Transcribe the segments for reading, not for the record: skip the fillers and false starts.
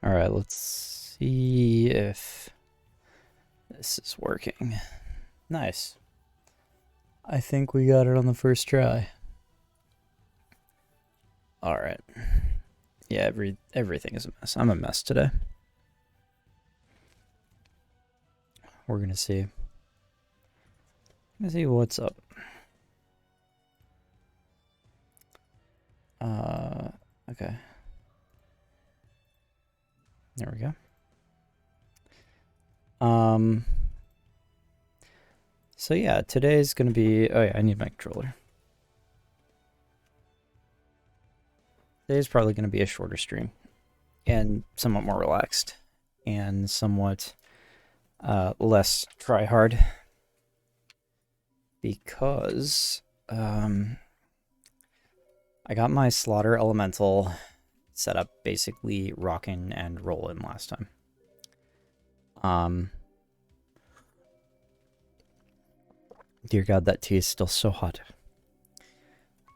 Alright, let's see if this is working. Nice. I think we got it on the first try. Alright. Yeah, everything is a mess. I'm a mess today. We're gonna see. Let's see what's up. Okay. There we go. So yeah, today's gonna be, oh yeah, I need my controller. Today's probably gonna be a shorter stream and somewhat more relaxed and somewhat less try hard because I got my Slaughter Elemental set up basically rockin' and rollin' last time. Dear God, that tea is still so hot.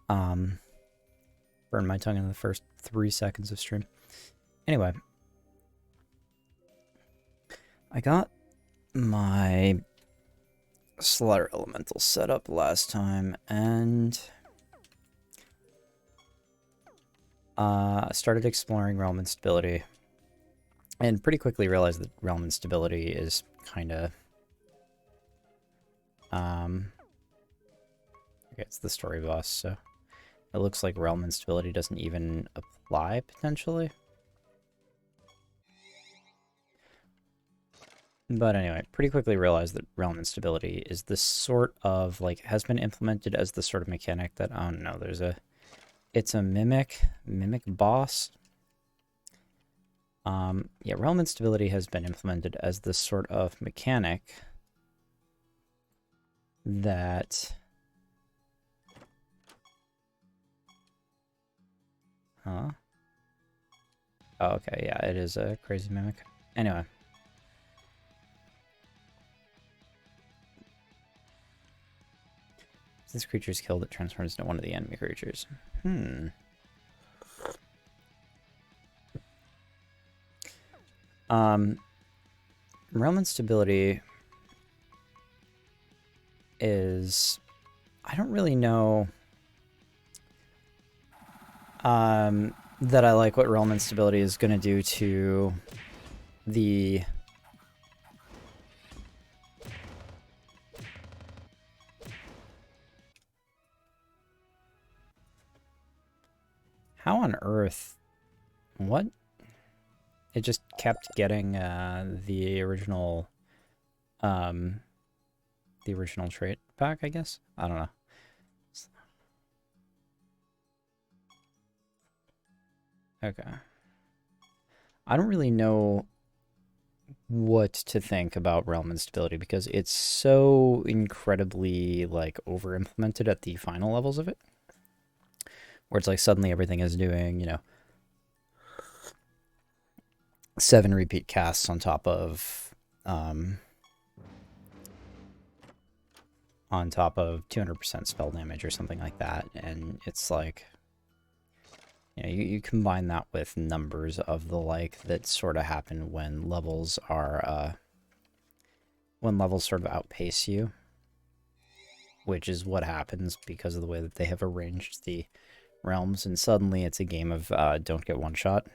Burned my tongue in the first 3 seconds of stream. Anyway, I got my Slaughter Elemental set up last time, and I started exploring Realm Instability, and pretty quickly realized that Realm Instability is kind of it's the story boss, so it looks like Realm Instability doesn't even apply, potentially. But anyway, pretty quickly realized that Realm Instability is the sort of, like, has been implemented as the sort of mechanic that, I don't know, it's a mimic boss. Yeah, Realm Instability has been implemented as the sort of mechanic that... Huh? Oh, okay, yeah, it is a crazy mimic. Anyway. This creature is killed, it transforms into one of the enemy creatures. Realm Instability is... I don't really know that I like what Realm Instability is going to do to the... How on earth? What? It just kept getting the original trait back, I guess? I don't know. Okay. I don't really know what to think about Realm Instability because it's so incredibly, like, over-implemented at the final levels of it. Where it's like suddenly everything is doing, you know, 7 repeat casts on top of 200% spell damage or something like that, and it's like, you know, you combine that with numbers of the like that sort of happen when levels are when levels sort of outpace you, which is what happens because of the way that they have arranged the realms, and suddenly it's a game of don't get one shot.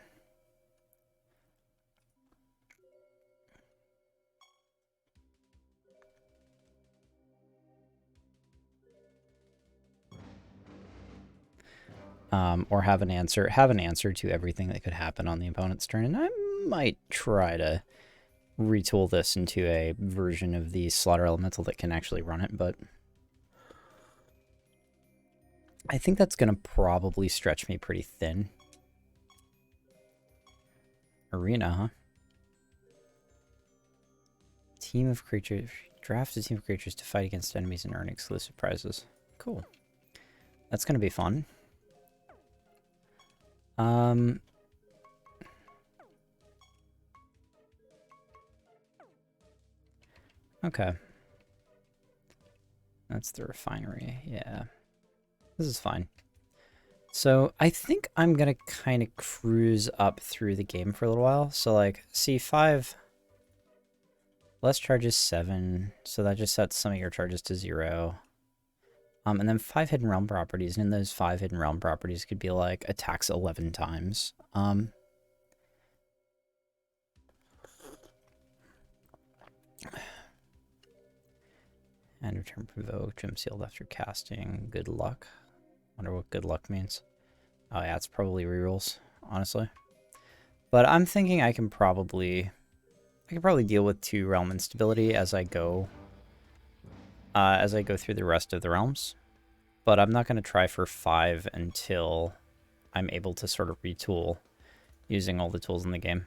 Or have an answer to everything that could happen on the opponent's turn. And I might try to retool this into a version of the Slaughter Elemental that can actually run it, but I think that's going to probably stretch me pretty thin. Arena, huh? Team of creatures. Draft a team of creatures to fight against enemies and earn exclusive prizes. Cool. That's going to be fun. Okay. That's the refinery, yeah. This is fine. So I think I'm gonna kind of cruise up through the game for a little while. So like C5, less charges 7, so that just sets some of your charges to 0. And then 5 hidden realm properties, and in those 5 hidden realm properties could be like attacks 11 times. And return provoke, gem sealed after casting. Good luck. Wonder what good luck means. Oh yeah, it's probably rerolls, honestly. But I'm thinking I can probably deal with 2 realm instability as I go through the rest of the realms. But I'm not going to try for 5 until I'm able to sort of retool using all the tools in the game.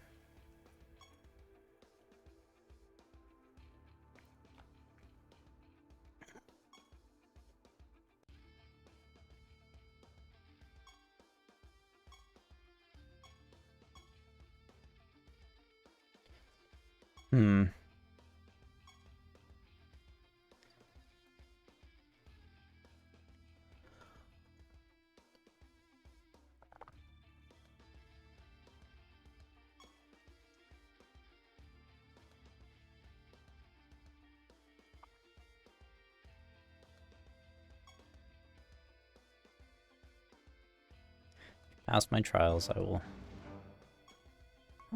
Pass my trials, I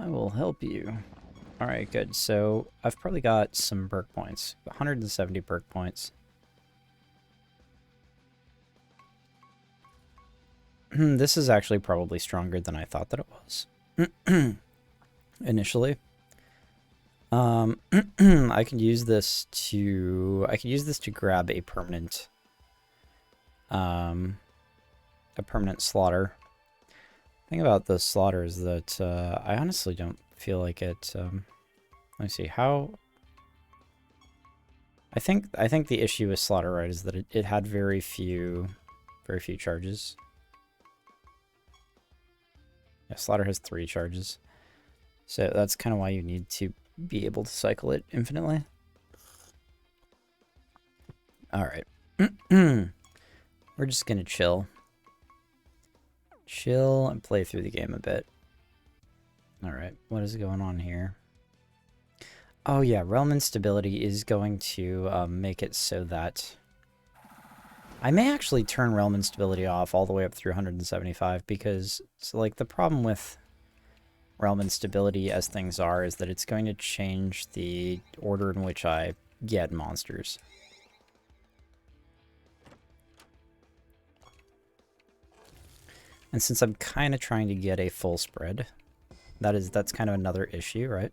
will help you. Alright, good. So I've probably got some perk points. 170 perk points. This is actually probably stronger than I thought that it was. Initially. I could use this to grab a permanent slaughter. The thing about the slaughter is that I honestly don't feel like it. Let me see how. I think the issue with slaughter, right, is that it had very few charges. Yeah, slaughter has 3 charges, so that's kind of why you need to be able to cycle it infinitely. All right, we're just gonna chill and play through the game a bit. All right, what is going on here? Oh yeah, realm instability is going to make it so that I may actually turn realm instability off all the way up through 175, because like the problem with realm instability as things are is that it's going to change the order in which I get monsters. And since I'm kind of trying to get a full spread, that's kind of another issue, right?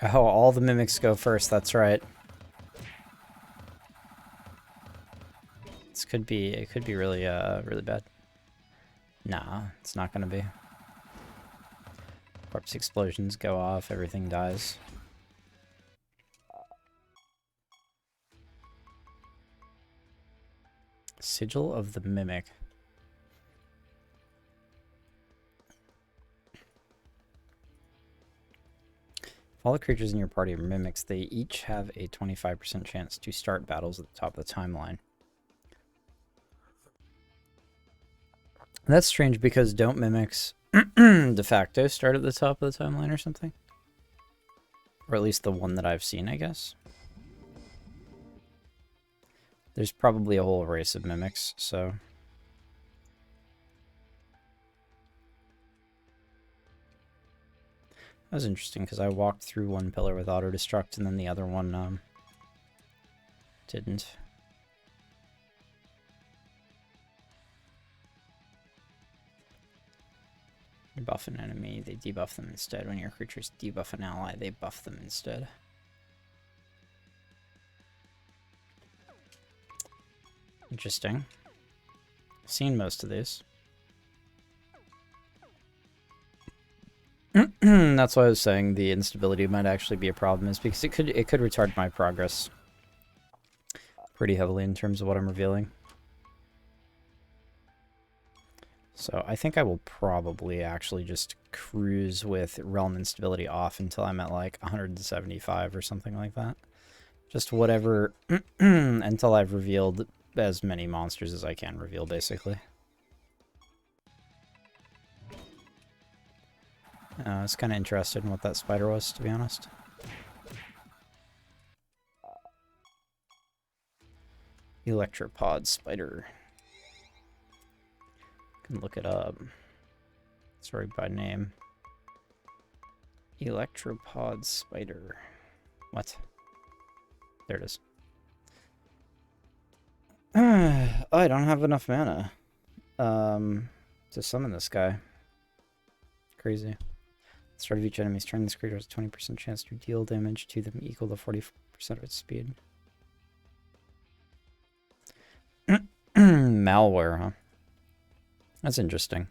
Oh, all the mimics go first, that's right. It could be really really bad. Nah, it's not gonna be. Corpse explosions go off, everything dies. Sigil of the Mimic. If all the creatures in your party are mimics, they each have a 25% chance to start battles at the top of the timeline. That's strange, because don't mimics de facto start at the top of the timeline or something? Or at least the one that I've seen, I guess. There's probably a whole race of mimics, so... That was interesting, because I walked through one pillar with auto-destruct, and then the other one, didn't. You buff an enemy, they debuff them instead. When your creatures debuff an ally, they buff them instead. Interesting. I've seen most of these. That's why I was saying the instability might actually be a problem, is because it could retard my progress pretty heavily in terms of what I'm revealing. So I think I will probably actually just cruise with realm instability off until I'm at like 175 or something like that. Just whatever until I've revealed as many monsters as I can reveal, basically. I was kind of interested in what that spider was, to be honest. Electropod spider. Can look it up. Sorry by name. Electropod spider. What? There it is. I don't have enough mana to summon this guy. Crazy. Start of each enemy's turn, this creature has a 20% chance to deal damage to them equal to 40% of its speed. Malware, huh? That's interesting.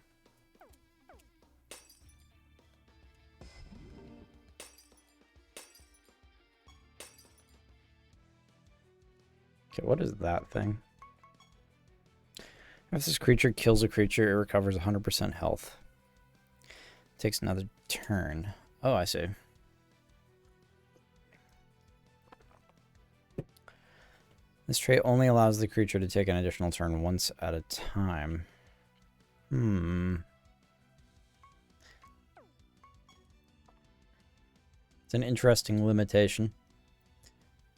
Okay, what is that thing? If this creature kills a creature, it recovers 100% health. Takes another turn. Oh, I see. This trait only allows the creature to take an additional turn once at a time. It's an interesting limitation.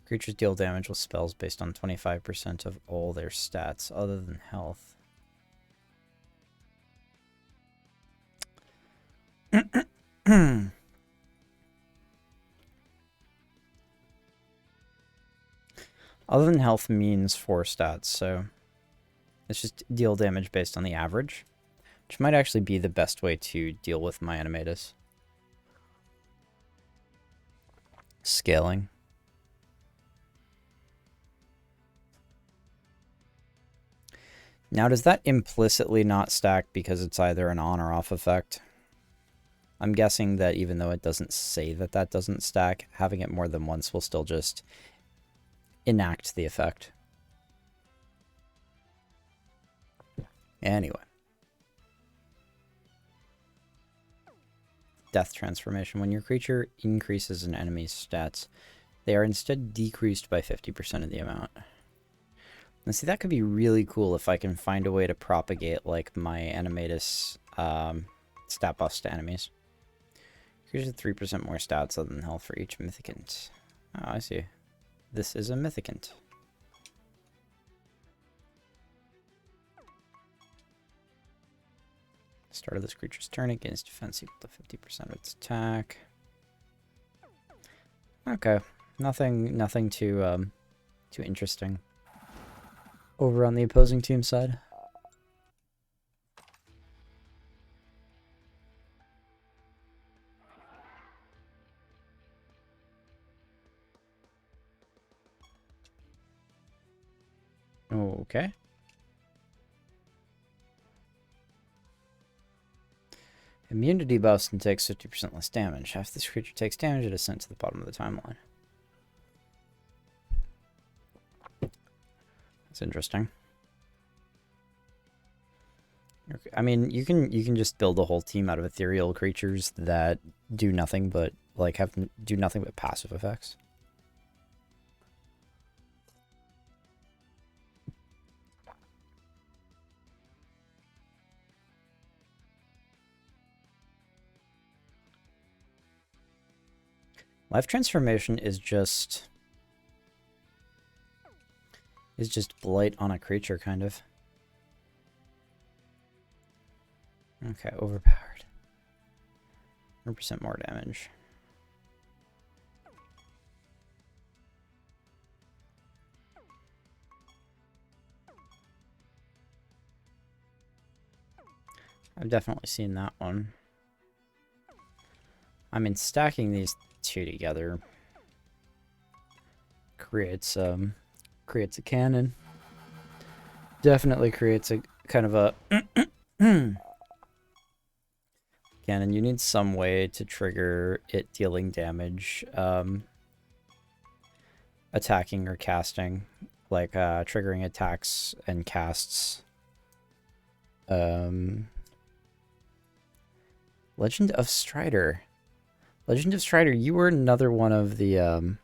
Creatures deal damage with spells based on 25% of all their stats other than health. Other than health means 4 stats, so it's just deal damage based on the average, which might actually be the best way to deal with my animatus. Scaling. Now, does that implicitly not stack because it's either an on or off effect? I'm guessing that even though it doesn't say that that doesn't stack, having it more than once will still just enact the effect. Anyway. Death transformation. When your creature increases an enemy's stats, they are instead decreased by 50% of the amount. Now see, that could be really cool if I can find a way to propagate like my animatus stat buffs to enemies. Here's 3% more stats other than health for each mythicant. Oh, I see. This is a mythicant. Start of this creature's turn, against defense equal to 50% of its attack. Okay, nothing too interesting over on the opposing team side. Okay. Immunity buffs and takes 50% less damage. After this creature takes damage, it is sent to the bottom of the timeline. That's interesting. I mean, you can just build a whole team out of ethereal creatures that do nothing but do nothing but passive effects. Life transformation is just blight on a creature, kind of. Okay, overpowered. 100% more damage. I've definitely seen that one. I mean, stacking these two together creates a cannon. Definitely creates a kind of a cannon. You need some way to trigger it dealing damage, attacking or casting, like triggering attacks and casts. Legend of Strider. Legend of Strider, you were another one of the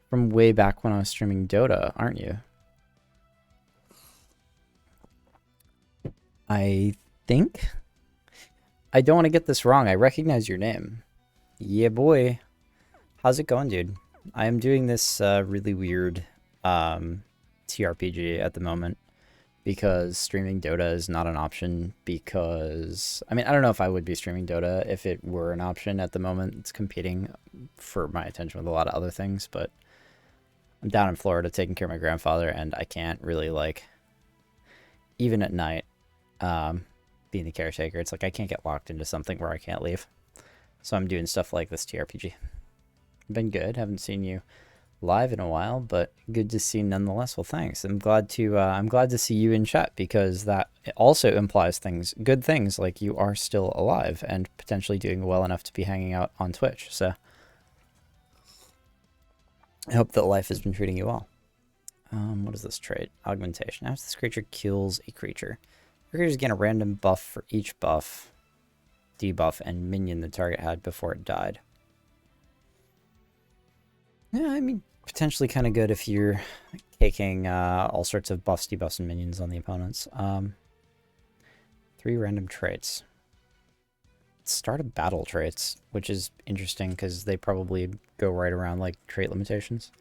from way back when I was streaming Dota, aren't you? I think. I don't want to get this wrong. I recognize your name. Yeah, boy. How's it going, dude? I am doing this really weird TRPG at the moment because streaming Dota is not an option because... I mean, I don't know if I would be streaming Dota if it were an option at the moment. It's competing for my attention with a lot of other things, but I'm down in Florida taking care of my grandfather, and I can't really, like, even at night, being the caretaker, it's like I can't get locked into something where I can't leave. So I'm doing stuff like this TRPG. Been good. Haven't seen you live in a while, but good to see nonetheless. Well, thanks. I'm glad to see you in chat because that also implies good things like you are still alive and potentially doing well enough to be hanging out on Twitch. So I hope that life has been treating you well. What is this trait? Augmentation. As this creature kills a creature, the creatures gain a random buff for each buff, debuff, and minion the target had before it died. Yeah, I mean, potentially kind of good if you're taking all sorts of buffs, debuffs, and minions on the opponents. 3 random traits. Start of battle traits, which is interesting because they probably go right around like trait limitations.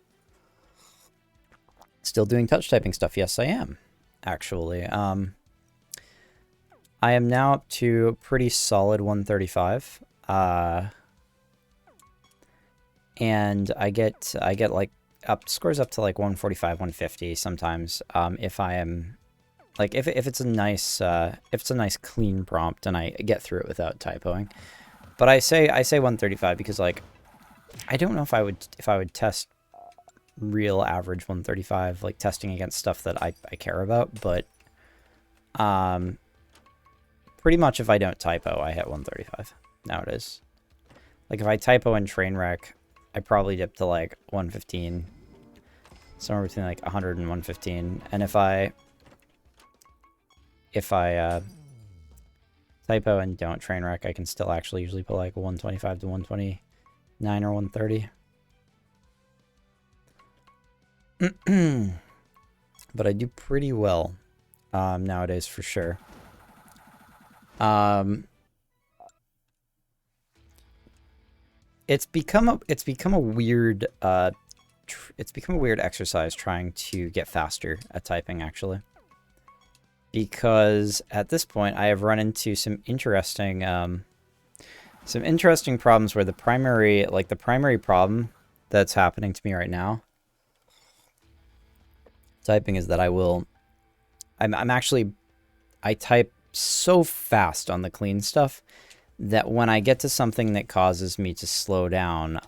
Still doing touch typing stuff. Yes, I am, actually. I am now up to a pretty solid 135. And I get like scores up to like 145, 150 sometimes. If I am like if it's a nice clean prompt and I get through it without typoing. But I say 135 because like I don't know if I would test real average 135 like testing against stuff that I care about, but pretty much if I don't typo I hit 135 nowadays. Like if I typo in Trainwreck, I probably dip to like 115, somewhere between like 100 and 115. And if I typo and don't Trainwreck, I can still actually usually put like 125 to 129 or 130. But I do pretty well nowadays for sure. It's become a weird exercise trying to get faster at typing, actually, because at this point I have run into some interesting problems where the primary problem that's happening to me right now typing is that I type so fast on the clean stuff that when I get to something that causes me to slow down,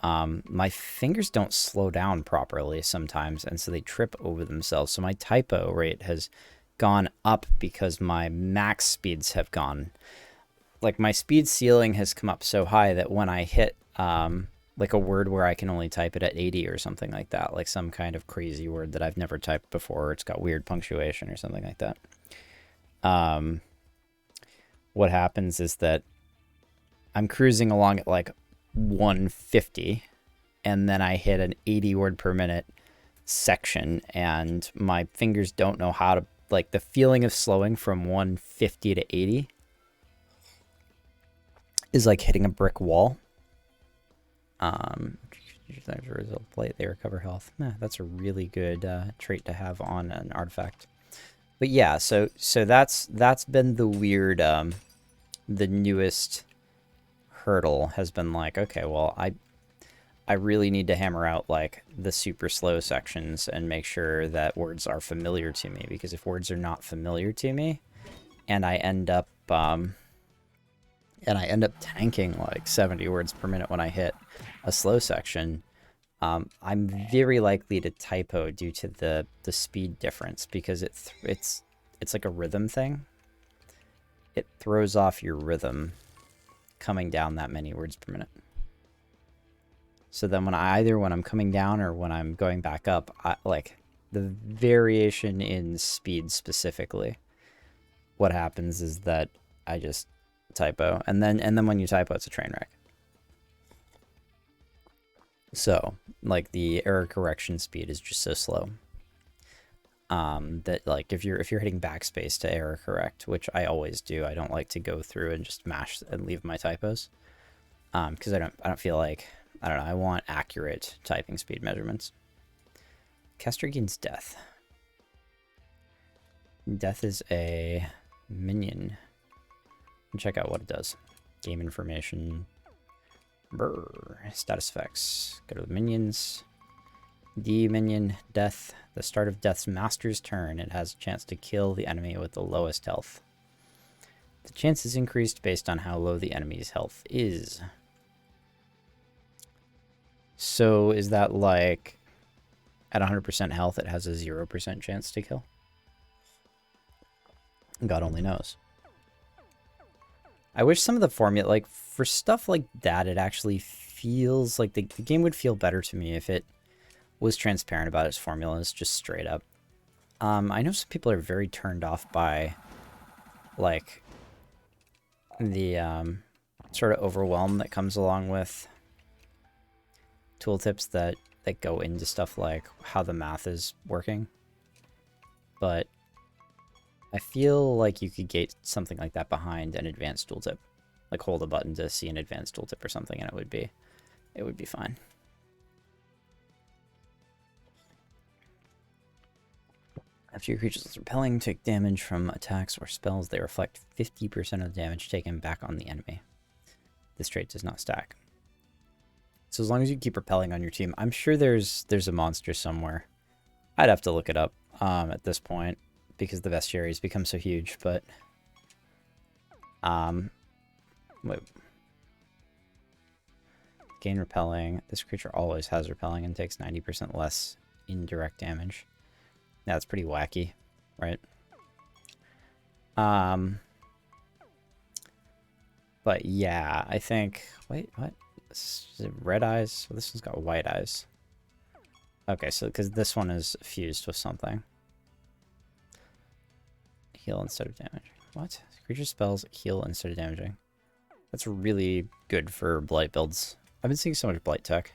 my fingers don't slow down properly sometimes, and so they trip over themselves. So my typo rate has gone up because my max speeds have gone. Like my speed ceiling has come up so high that when I hit like a word where I can only type it at 80 or something like that, like some kind of crazy word that I've never typed before, or it's got weird punctuation or something like that. What happens is that I'm cruising along at like 150, and then I hit an 80 word per minute section, and my fingers don't know how to, like, the feeling of slowing from 150 to 80 is like hitting a brick wall. Plate, they recover health. That's a really good trait to have on an artifact. But yeah, so that's been the weird, the newest hurdle has been like, okay, well, I really need to hammer out like the super slow sections and make sure that words are familiar to me, because if words are not familiar to me and I end up tanking like 70 words per minute when I hit a slow section, I'm very likely to typo due to the speed difference, because it's like a rhythm thing. It throws off your rhythm coming down that many words per minute. So then when I'm coming down or when I'm going back up, like the variation in speed specifically, what happens is that I just typo, and then when you typo, it's a train wreck. So, like, the error correction speed is just so slow. That, like, if you're hitting backspace to error correct, which I always do, I don't like to go through and just mash and leave my typos. Because I don't feel like, I don't know, I want accurate typing speed measurements. Caster gains death. Death is a minion. Check out what it does. Game information. Brr. Status effects. Go to the minions. D minion, death. The start of death's master's turn. It has a chance to kill the enemy with the lowest health. The chance is increased based on how low the enemy's health is. So is that like at 100% health it has a 0% chance to kill? God only knows. I wish some of the formula, like for stuff like that, it actually feels like the game would feel better to me if it was transparent about its formulas, just straight up. I know some people are very turned off by like the sort of overwhelm that comes along with tooltips that go into stuff like how the math is working. But I feel like you could gate something like that behind an advanced tooltip. Like hold a button to see an advanced tooltip or something and it would be fine. After your creatures is repelling, take damage from attacks or spells, they reflect 50% of the damage taken back on the enemy. This trait does not stack. So as long as you keep repelling on your team, I'm sure there's a monster somewhere. I'd have to look it up at this point because the bestiaries become so huge, but wait. Gain repelling. This creature always has repelling and takes 90% less indirect damage. That's pretty wacky, right? But yeah, I think... Wait, what? Is it red eyes? Well, this one's got white eyes. Okay, so because this one is fused with something. Heal instead of damage. What? Creature spells heal instead of damaging. That's really good for blight builds. I've been seeing so much blight tech.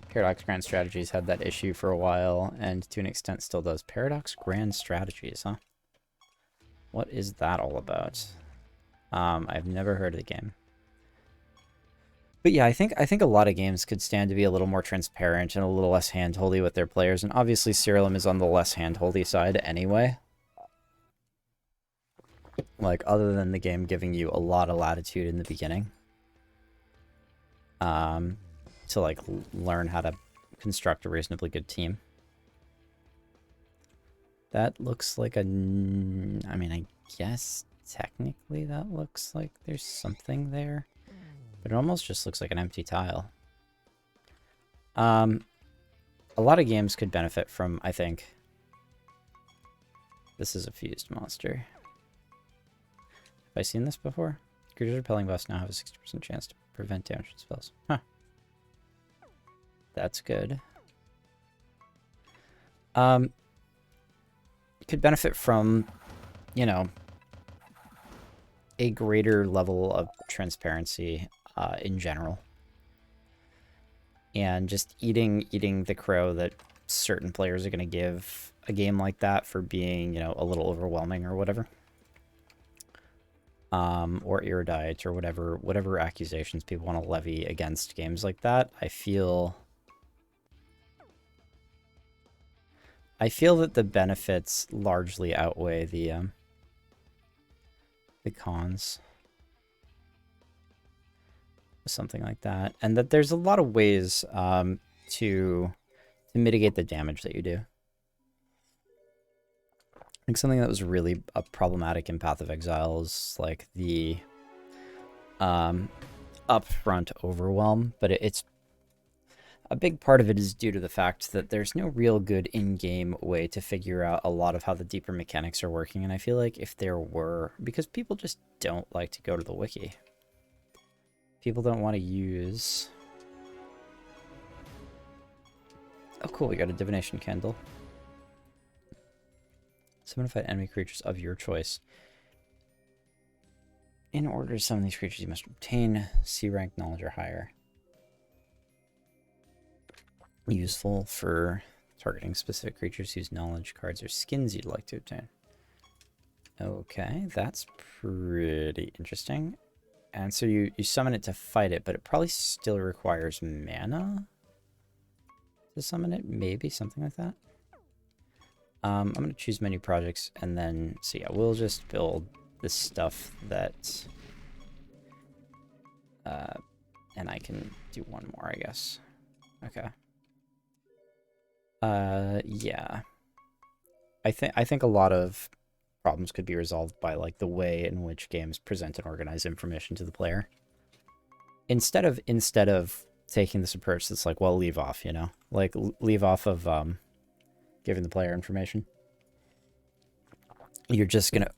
Paradox Grand Strategies had that issue for a while, and to an extent still does. Paradox Grand Strategies, huh? What is that all about? I've never heard of the game. But yeah, I think a lot of games could stand to be a little more transparent and a little less hand-holdy with their players, and obviously Siralim is on the less hand-holdy side anyway. Like, other than the game giving you a lot of latitude in the beginning. To, like, learn how to construct a reasonably good team. That looks like a... I mean, I guess technically that looks like there's something there. But it almost just looks like an empty tile. A lot of games could benefit from, I think... This is a fused monster. Have I seen this before? Creatures repelling buffs now have a 60% chance to prevent damage from spells. Huh. That's good. Could benefit from, you know, a greater level of transparency in general. And just eating the crow that certain players are going to give a game like that for being, you know, a little overwhelming or whatever. Or erudite or whatever accusations people want to levy against games like that. I feel that the benefits largely outweigh the cons. Something like that. And that there's a lot of ways to mitigate the damage that you do. I think something that was really problematic in Path of Exile is like the upfront overwhelm, but it's a big part of it is due to the fact that there's no real good in-game way to figure out a lot of how the deeper mechanics are working, and I feel like if there were, because people just don't like to go to the wiki. People don't want to use... Oh cool, we got a divination candle. Summon fight enemy creatures of your choice. In order to summon these creatures, you must obtain C rank knowledge or higher. Useful for targeting specific creatures whose knowledge, cards, or skins you'd like to obtain. Okay, that's pretty interesting. And so you summon it to fight it, but it probably still requires mana to summon it. Maybe something like that. I'm going to choose menu projects, and then, so yeah, we'll just build this stuff that, and I can do one more, I guess. Okay. Yeah. I think a lot of problems could be resolved by like the way in which games present and organize information to the player. Instead of taking this approach that's like, well, leave off, you know? Like leave off of giving the player information. You're just gonna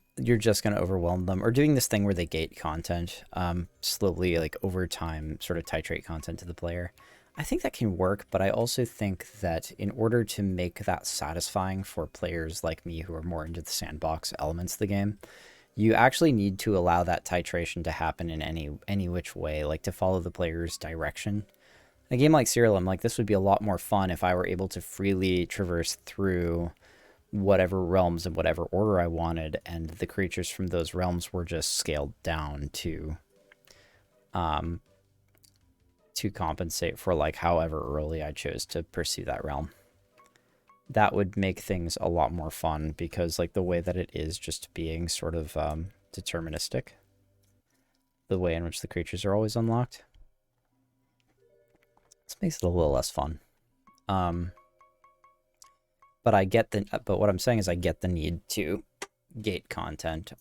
overwhelm them, or doing this thing where they gate content, slowly, like over time, sort of titrate content to the player. I think that can work, but I also think that in order to make that satisfying for players like me who are more into the sandbox elements of the game, you actually need to allow that titration to happen in any which way, like to follow the player's direction. In a game like Siralim, like this would be a lot more fun if I were able to freely traverse through whatever realms in whatever order I wanted, and the creatures from those realms were just scaled down to compensate for like however early I chose to pursue that realm. That would make things a lot more fun, because like the way that it is just being sort of deterministic, the way in which the creatures are always unlocked, this makes it a little less fun. But I get but what I'm saying is I get the need to gate content,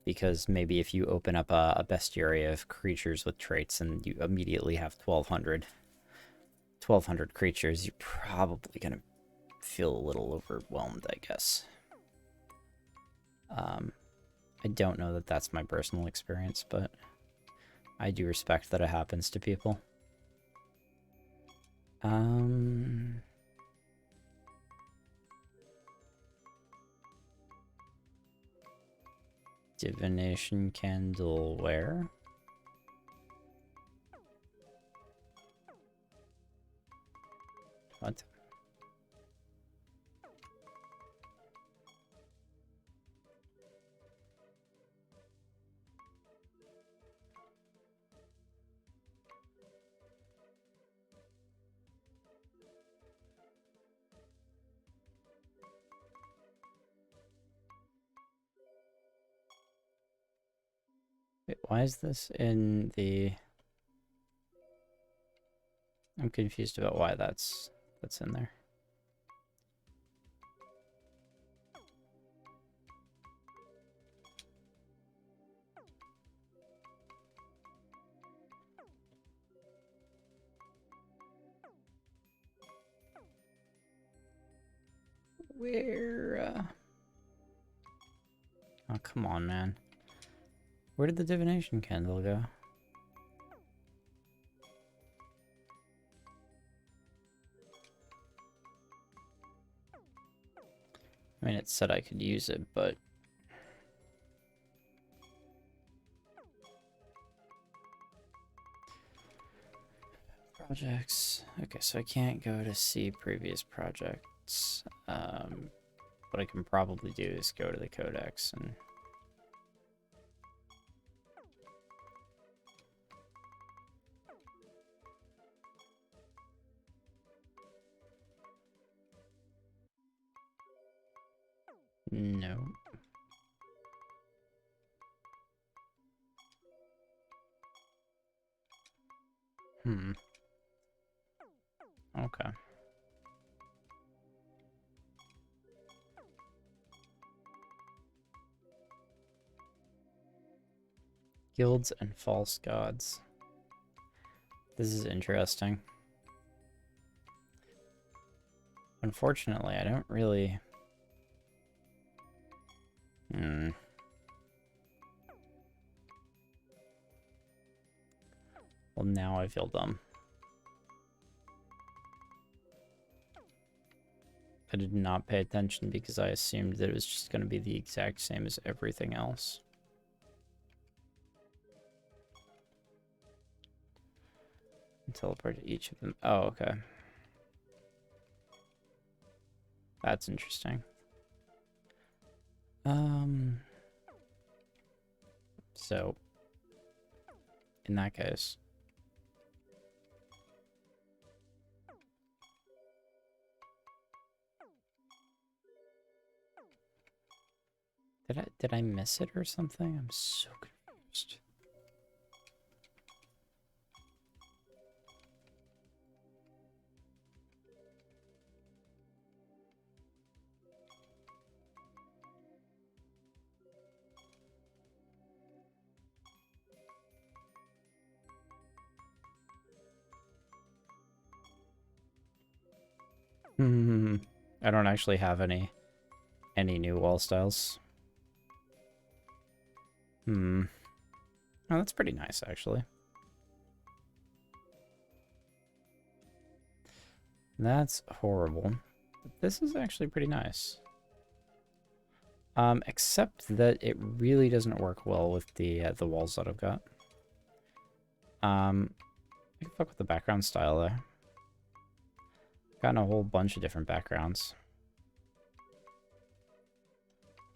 because maybe if you open up a bestiary of creatures with traits and you immediately have 1,200 creatures, you're probably going to feel a little overwhelmed, I guess. I don't know that that's my personal experience, but I do respect that it happens to people. Divination Candle where? What? Wait, why is this in the... I'm confused about why that's in there. Where? Oh, come on, man. Where did the divination candle go? I mean, it said I could use it, but... Projects. Okay, so I can't go to see previous projects. What I can probably do is go to the codex and... No. Okay. Guilds and false gods. This is interesting. Unfortunately, I don't really... Well, now I feel dumb. I did not pay attention because I assumed that it was just going to be the exact same as everything else. teleport to each of them. Oh, okay. That's interesting. So, in that case... Did I miss it or something? I'm so confused. I don't actually have any new wall styles. Oh, that's pretty nice, actually. That's horrible. But this is actually pretty nice. Except that it really doesn't work well with the walls that I've got. I can fuck with the background style there. Gotten a whole bunch of different backgrounds.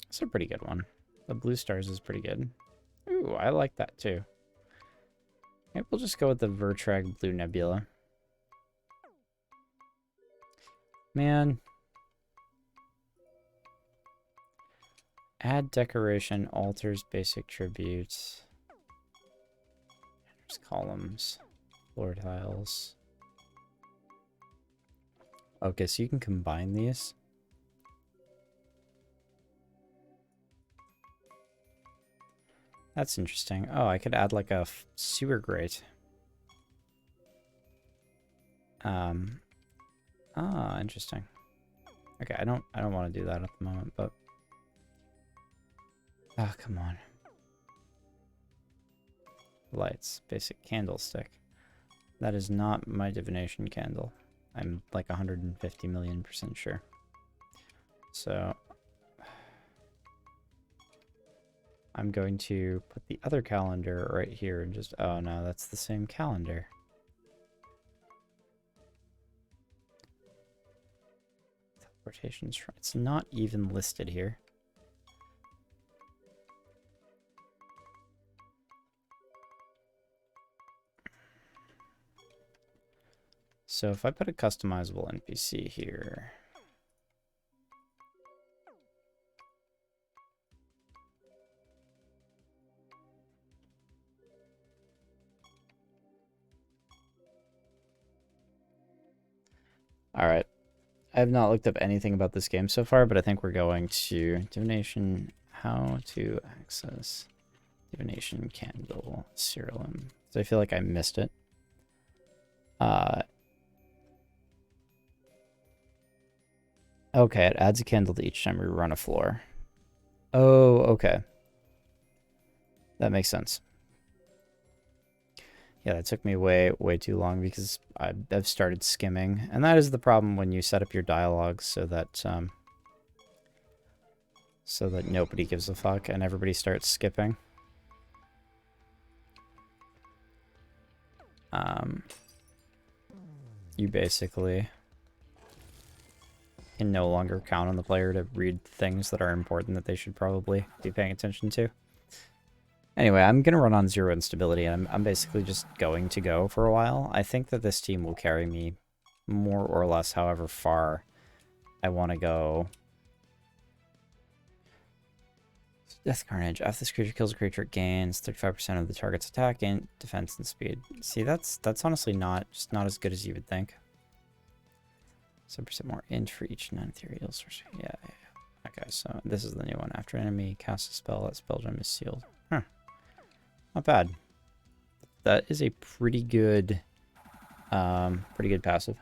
It's a pretty good one. The blue stars is pretty good. Ooh, I like that too. Maybe we'll just go with the Vertrag Blue Nebula. Man. Add decoration, altars, basic tributes. There's columns, floor tiles. Okay, so you can combine these. That's interesting. Oh, I could add like a sewer grate. Interesting. Okay, I don't want to do that at the moment, but ah, come on. Lights, basic candlestick. That is not my divination candle. I'm like 150 million% sure. So I'm going to put the other calendar right here and just, oh no, that's the same calendar. Teleportation shrine. It's not even listed here. So if I put a customizable NPC here. All right. I have not looked up anything about this game so far, but I think we're going to divination, how to access divination candle, Siralim. So I feel like I missed it. Okay, it adds a candle to each time we run a floor. Oh, okay. That makes sense. Yeah, that took me way too long because I've started skimming. And that is the problem when you set up your dialogues so that nobody gives a fuck and everybody starts skipping. You basically can no longer count on the player to read things that are important that they should probably be paying attention to. Anyway, I'm going to run on 0 instability, and I'm basically just going to go for a while. I think that this team will carry me more or less however far I want to go. Death Carnage. After this creature kills a creature, it gains 35% of the target's attack, and defense, and speed. See, that's honestly not as good as you would think. 7% more int for each non-ethereal source. Yeah. Okay, so this is the new one. After an enemy casts a spell, that spell gem is sealed. Huh. Not bad. That is a pretty good passive.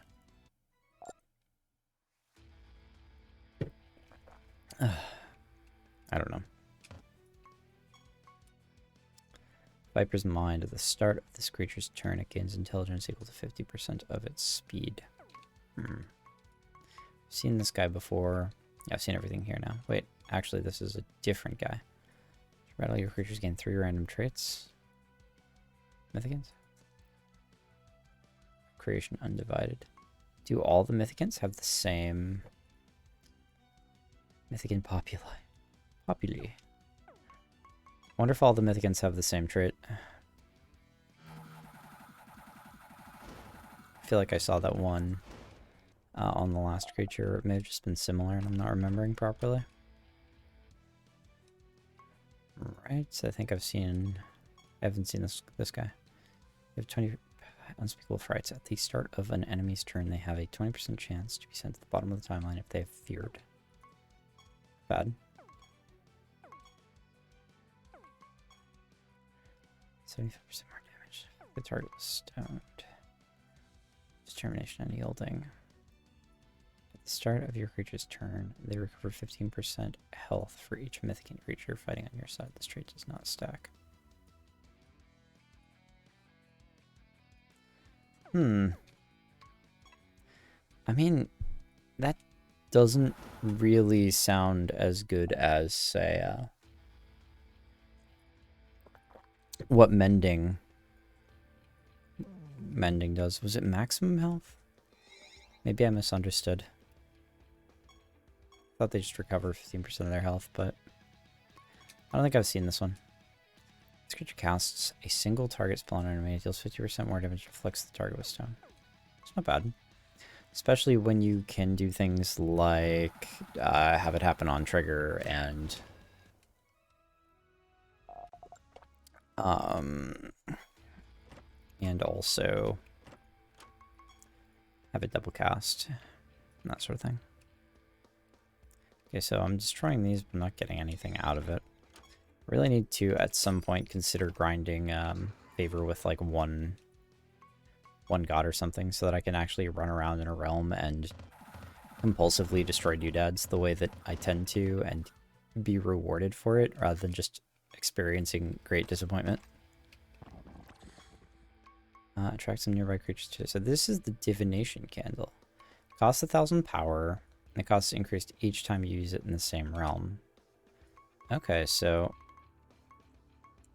I don't know. Viper's Mind. At the start of this creature's turn, it gains intelligence equal to 50% of its speed. Seen this guy before. Yeah, I've seen everything here now. Wait, actually, this is a different guy. Rattle your creatures gain 3 random traits. Mythicans. creation undivided. Do all the Mythicants have the same Mythicant populi? Wonder if all the Mythicants have the same trait. I feel like I saw that one on the last creature. It may have just been similar and I'm not remembering properly. Right, so I think I haven't seen this guy. You have 20 unspeakable frights. At the start of an enemy's turn, they have a 20% chance to be sent to the bottom of the timeline if they have feared. Bad. 75% more damage. The target was stoned. Determination and yielding. At the start of your creature's turn, they recover 15% health for each Mythicant creature fighting on your side. This trait does not stack. I mean, that doesn't really sound as good as, say, what mending does. Was it maximum health? Maybe I misunderstood. I thought they just recover 15% of their health, but I don't think I've seen this one. This creature casts a single target spell on an enemy. It deals 50% more damage and afflicts the target with stone. It's not bad. Especially when you can do things like have it happen on trigger and also have it double cast and that sort of thing. Okay, so I'm destroying these, but I'm not getting anything out of it. I really need to, at some point, consider grinding favor with like one god or something so that I can actually run around in a realm and compulsively destroy doodads the way that I tend to and be rewarded for it rather than just experiencing great disappointment. Attract some nearby creatures too. So this is the Divination Candle. Costs 1,000 power, and the cost is increased each time you use it in the same realm. Okay, so...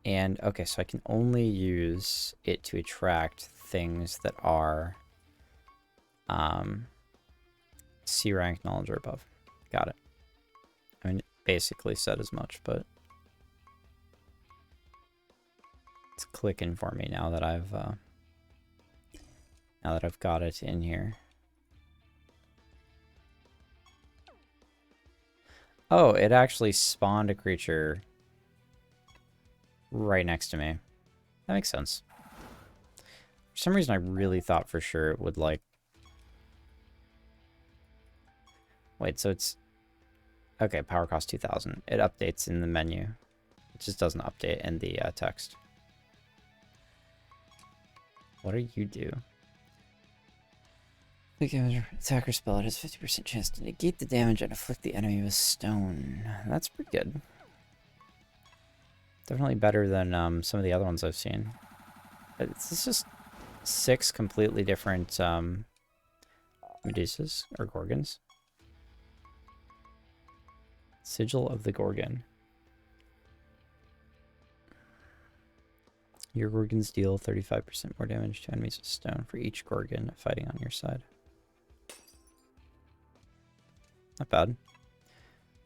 okay, so I can only use it to attract things that are C rank knowledge or above. Got it. I mean, it basically said as much, but it's clicking for me now that I've got it in here. Oh, it actually spawned a creature right next to me. That makes sense. For some reason, I really thought for sure it would, like... Wait, so it's... Okay, power cost 2,000. It updates in the menu. It just doesn't update in the text. What do you do? Attacker spell, it has 50% chance to negate the damage and afflict the enemy with stone. That's pretty good. Definitely better than some of the other ones I've seen. It's just 6 completely different Medusas or Gorgons. Sigil of the Gorgon. Your Gorgons deal 35% more damage to enemies with stone for each Gorgon fighting on your side. Not bad.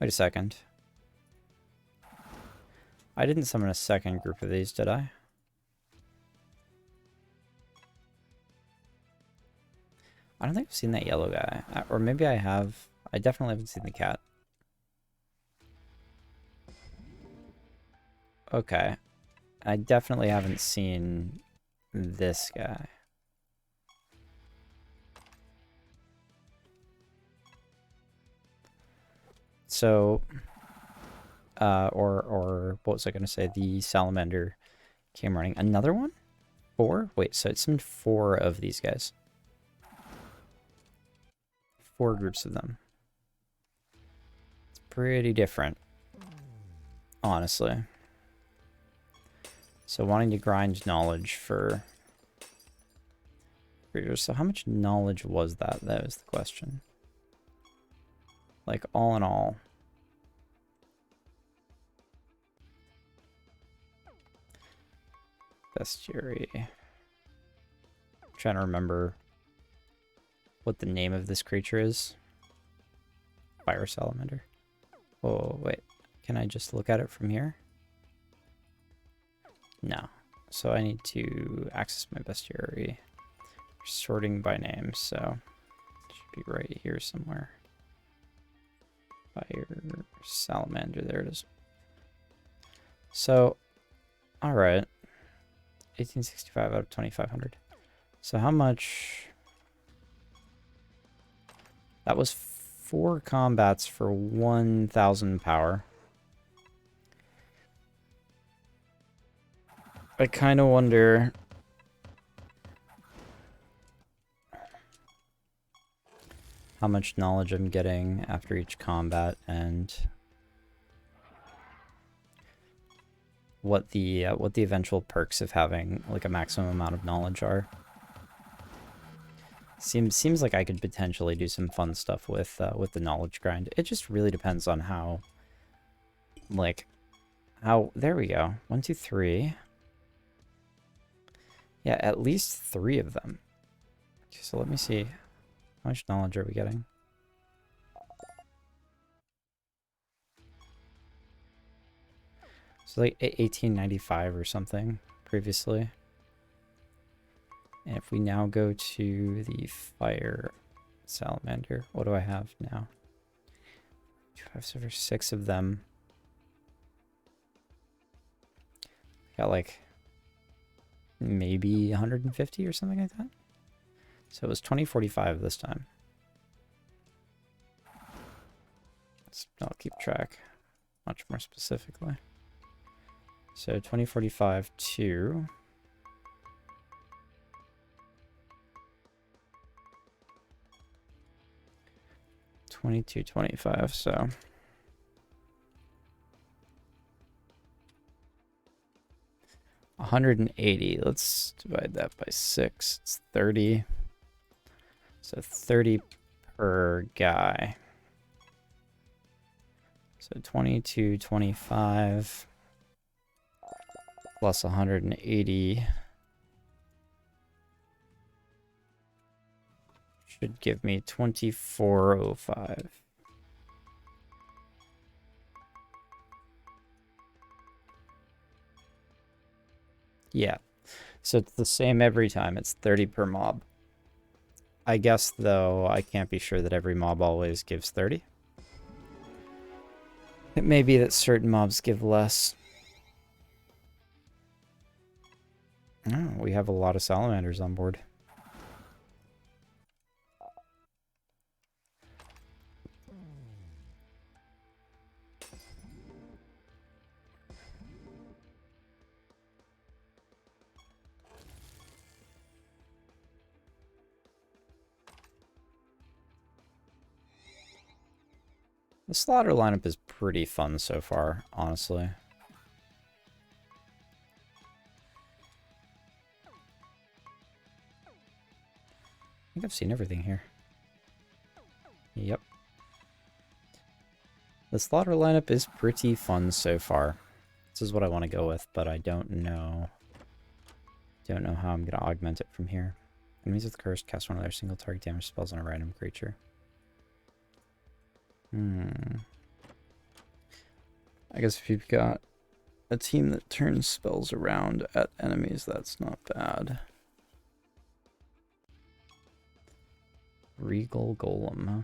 Wait a second. I didn't summon a second group of these, did I? I don't think I've seen that yellow guy. Or maybe I have. I definitely haven't seen the cat. Okay. I definitely haven't seen this guy. So, or what was I going to say? The salamander came running. Another one? 4? Wait, so it's been 4 of these guys. 4 groups of them. It's pretty different, honestly. So wanting to grind knowledge for creatures. So how much knowledge was that? That was the question. Like, all in all. Bestiary. I'm trying to remember what the name of this creature is. Fire salamander. Oh, wait. Can I just look at it from here? No. So I need to access my bestiary. Sorting by name, so it should be right here somewhere. Fire salamander, there it is. So, alright. 1865 out of 2500. So how much... That was 4 combats for 1000 power. I kind of wonder... how much knowledge I'm getting after each combat, and what the eventual perks of having like a maximum amount of knowledge are. Seems like I could potentially do some fun stuff with the knowledge grind. It just really depends on how, like, how. There we go. 1, 2, 3. Yeah, at least 3 of them. Okay, so let me see. How much knowledge are we getting? So like 1895 or something previously. And if we now go to the fire salamander, what do I have now? 2, 5, 7, 6 of them. Got like maybe 150 or something like that. So it was 2045 this time. I'll keep track much more specifically. So 2045 to 2225, so 180. Let's divide that by 6. It's 30. So 30 per guy. So 2225 plus 180 should give me 2405. Yeah, so it's the same every time. It's 30 per mob. I guess, though, I can't be sure that every mob always gives 30. It may be that certain mobs give less. Oh, we have a lot of salamanders on board. The slaughter lineup is pretty fun so far, honestly. I think I've seen everything here. Yep. The slaughter lineup is pretty fun so far. This is what I want to go with, but I don't know. Don't know how I'm going to augment it from here. Enemies with Cursed cast one of their single target damage spells on a random creature. I guess if you've got a team that turns spells around at enemies, that's not bad. Regal Golem, huh?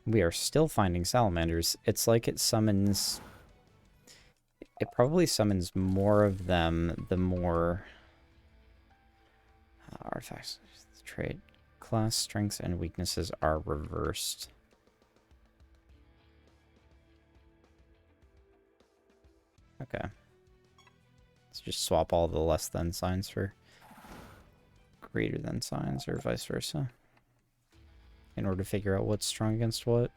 We are still finding salamanders. It's like it summons... It probably summons more of them the more... artifacts. Trait. Class, strengths, and weaknesses are reversed. Okay. Let's just swap all the less than signs for greater than signs, or vice versa, in order to figure out what's strong against what.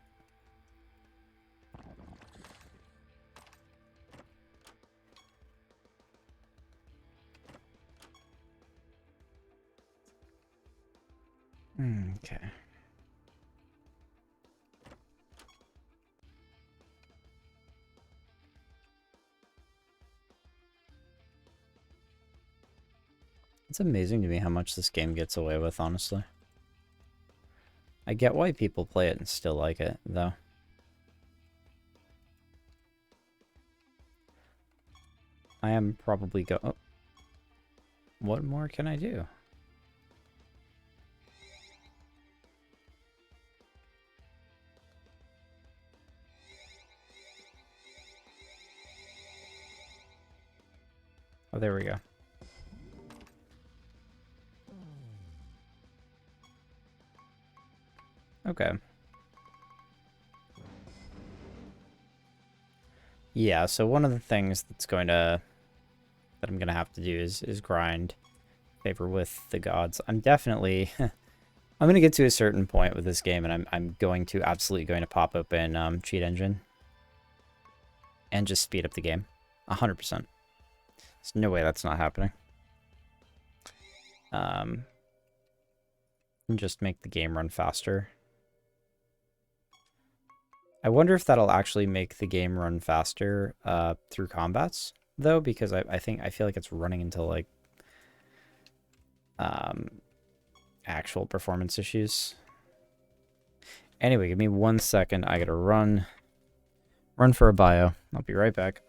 Okay. amazing to me how much this game gets away with, honestly. I get why people play it and still like it, though. I am probably oh. What more can I do? Oh, there we go. Okay. Yeah, so one of the things that I'm gonna have to do is grind favor with the gods. I'm definitely I'm gonna get to a certain point with this game, and I'm absolutely going to pop open Cheat Engine and just speed up the game 100%. There's no way that's not happening. And just make the game run faster. I wonder if that'll actually make the game run faster through combats, though, because I feel like it's running into like actual performance issues. Anyway, give me 1 second. I gotta run for a bio. I'll be right back.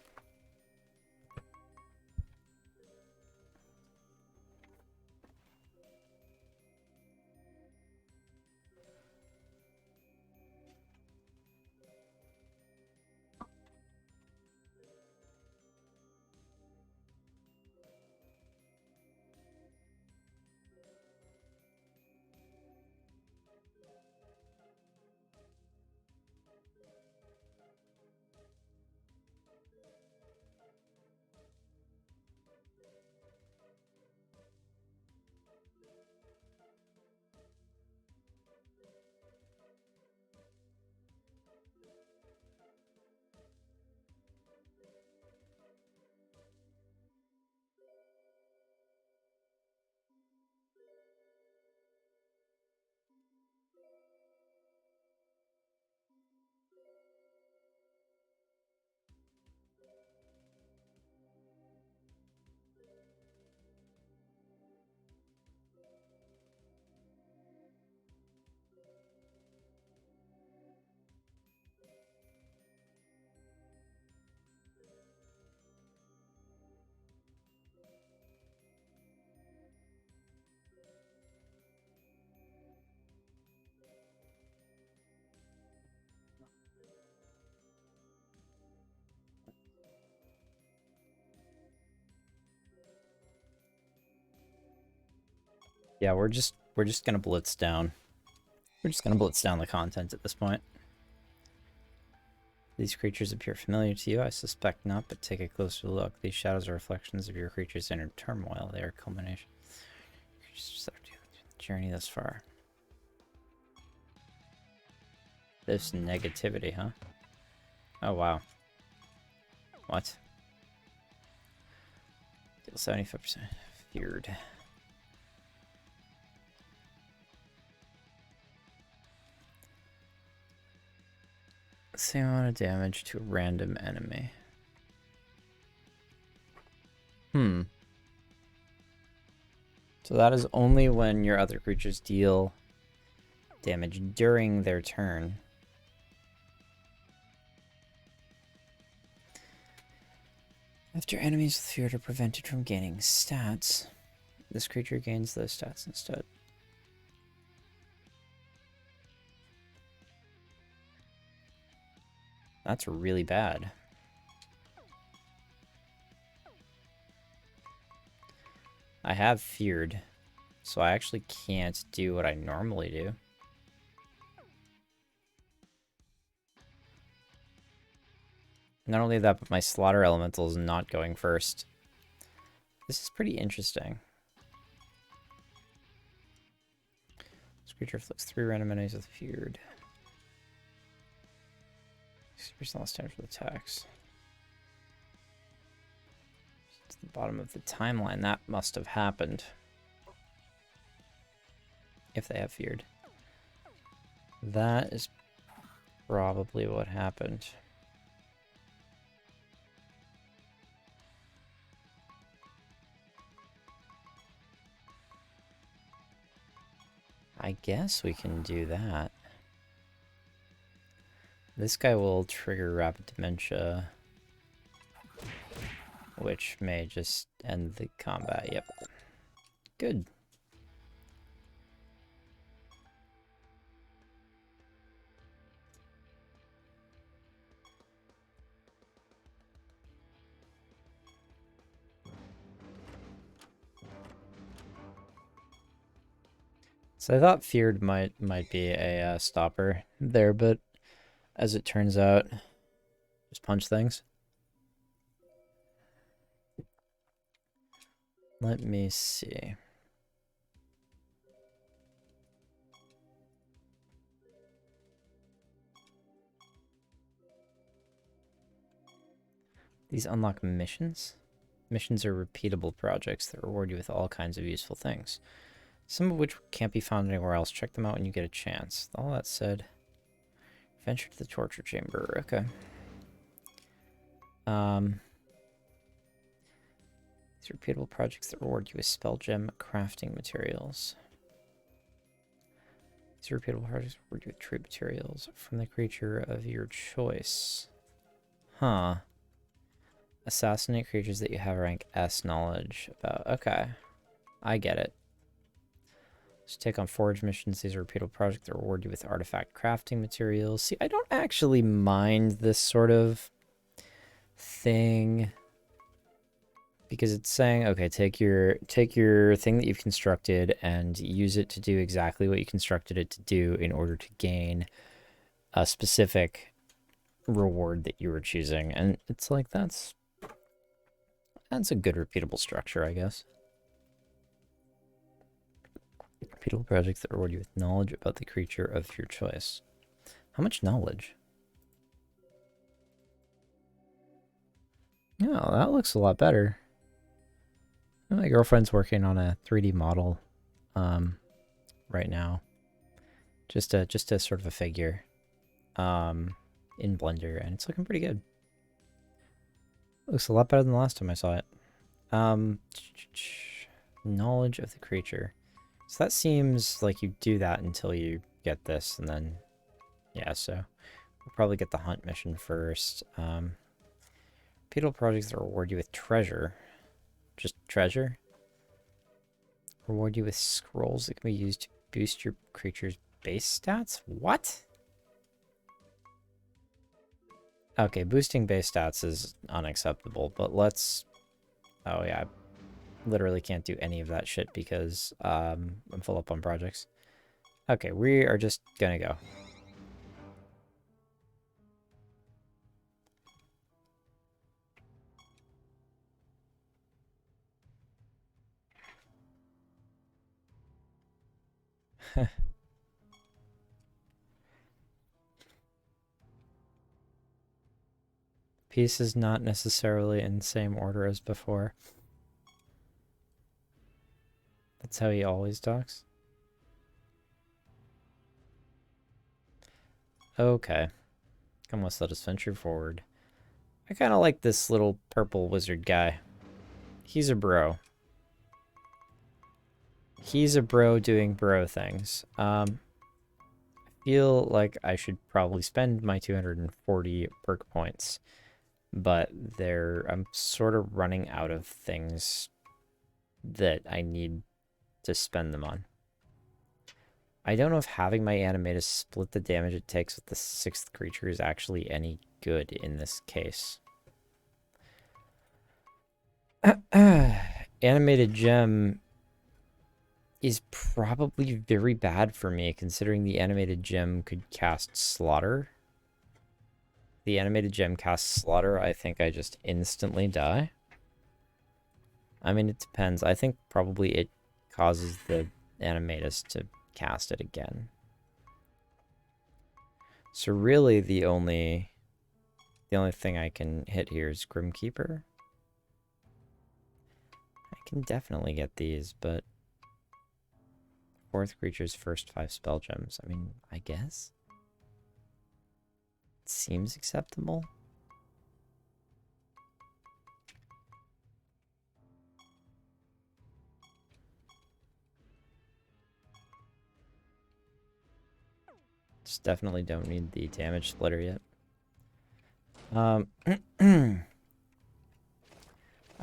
Yeah, we're just gonna blitz down. We're just gonna blitz down the content at this point. These creatures appear familiar to you. I suspect not, but take a closer look. These shadows are reflections of your creature's inner turmoil. They are a culmination. Journey thus far. This negativity, huh? Oh, wow. What? Deal 75%. Feared. Same amount of damage to a random enemy. So that is only when your other creatures deal damage during their turn. After enemies with fear are prevented from gaining stats, this creature gains those stats instead. That's really bad. I have feared, so I actually can't do what I normally do. Not only that, but my slaughter elemental is not going first. This is pretty interesting. This creature afflicts 3 random enemies with feared. 60% less damage with attacks. It's the bottom of the timeline. That must have happened. If they have feared. That is probably what happened. I guess we can do that. This guy will trigger rapid dementia, which may just end the combat. Yep. Good. So I thought feared might be a stopper there, but as it turns out, just punch things. Let me see. These unlock missions. Missions are repeatable projects that reward you with all kinds of useful things, some of which can't be found anywhere else. Check them out when you get a chance. All that said, venture to the torture chamber. Okay. These are repeatable projects that reward you with spell gem crafting materials. These are repeatable projects that reward you with true materials from the creature of your choice. Huh. Assassinate creatures that you have rank S knowledge about. Okay. I get it. So take on forge missions. These are repeatable projects that reward you with artifact crafting materials. See, I don't actually mind this sort of thing, because it's saying, okay, take your thing that you've constructed and use it to do exactly what you constructed it to do in order to gain a specific reward that you were choosing. And it's like, that's a good repeatable structure, I guess. Repeatable projects that reward you with knowledge about the creature of your choice. How much knowledge? Oh, that looks a lot better. My girlfriend's working on a 3D model right now. Just a sort of a figure in Blender, and it's looking pretty good. Looks a lot better than the last time I saw it. Knowledge of the creature. So that seems like you do that until you get this, and then, yeah, so we'll probably get the hunt mission first. Repeatable projects that reward you with treasure. Just treasure? Reward you with scrolls that can be used to boost your creature's base stats? What? Okay, boosting base stats is unacceptable, but let's... Oh yeah, I literally can't do any of that shit because I'm full up on projects. Okay, we are just gonna go. Piece is not necessarily in the same order as before. That's how he always talks. Okay. Come, let's let us venture forward. I kind of like this little purple wizard guy. He's a bro. He's a bro doing bro things. I feel like I should probably spend my 240 perk points, but I'm sort of running out of things that I need to spend them on. I don't know if having my animators split the damage it takes with the 6th creature is actually any good in this case. Animated gem is probably very bad for me, considering the animated gem could cast Slaughter. The animated gem casts Slaughter, I think I just instantly die. I mean, it depends. I think probably it causes the animatus to cast it again. So really the only thing I can hit here is Grimkeeper. I can definitely get these, but 4th creature's first 5 spell gems. I mean, I guess. It seems acceptable. Just definitely don't need the damage splitter yet. I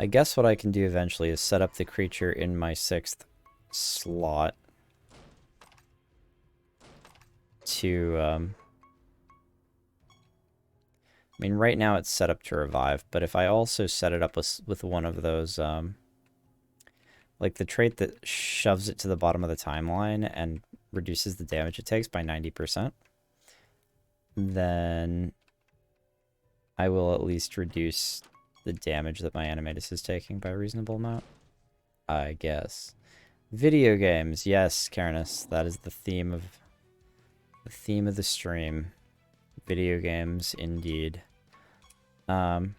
guess what I can do eventually is set up the creature in my 6th slot to, I mean, right now it's set up to revive, but if I also set it up with one of those, like the trait that shoves it to the bottom of the timeline and reduces the damage it takes by 90%, then I will at least reduce the damage that my Animatus is taking by a reasonable amount, I guess. Video games, yes, Karenus, that is the theme of the stream. Video games, indeed. I've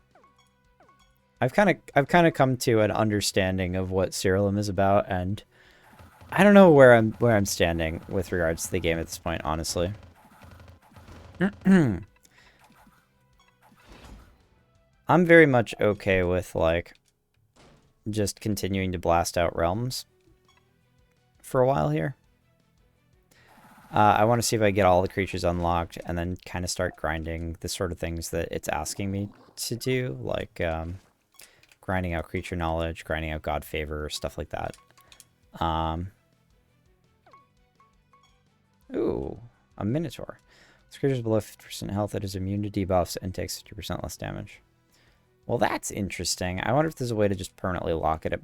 kind of come to an understanding of what Siralim is about, and I don't know where I'm standing with regards to the game at this point, honestly. I'm very much okay with, like, just continuing to blast out realms for a while here. I want to see if I get all the creatures unlocked and then kind of start grinding the sort of things that it's asking me to do, like grinding out creature knowledge, grinding out god favor, stuff like that. Ooh, a minotaur. This creature is below 50% health. It is immune to debuffs and takes 50% less damage. Well, that's interesting. I wonder if there's a way to just permanently lock it at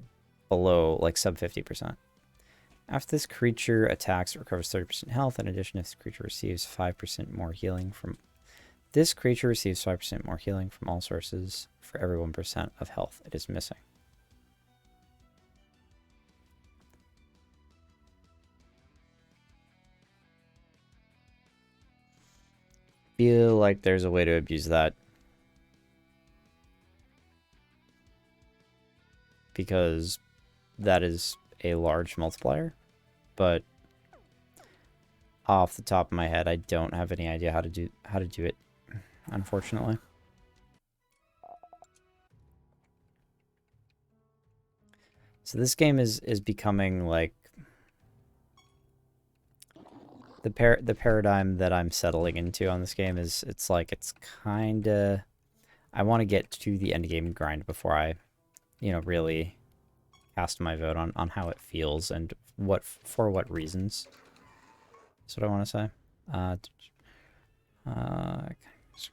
below, like, sub 50%. After this creature attacks, it recovers 30% health. In addition, this creature receives 5% more healing from... This creature receives 5% more healing from all sources for every 1% of health it is missing. Feel like there's a way to abuse that. Because that is a large multiplier, but off the top of my head, I don't have any idea how to do it, unfortunately. So this game is becoming like the paradigm that I'm settling into on this game is it's kind of, I want to get to the end game grind before I, you know, really cast my vote on how it feels and for what reasons. That's what I want to say.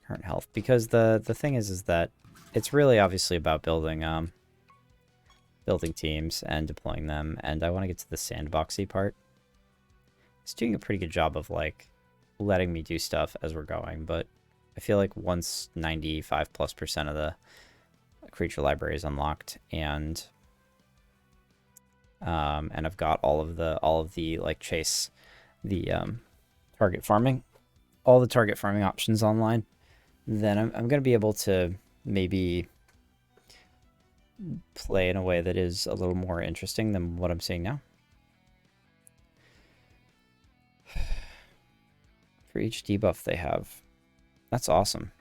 Current health, because the thing is that it's really obviously about building teams and deploying them, and I want to get to the sandboxy part. It's doing a pretty good job of, like, letting me do stuff as we're going, but I feel like once 95+% of the creature library is unlocked, and I've got all of the like chase the target farming, all the target farming options online, then I'm gonna be able to maybe play in a way that is a little more interesting than what I'm seeing now. For each debuff they have. That's awesome.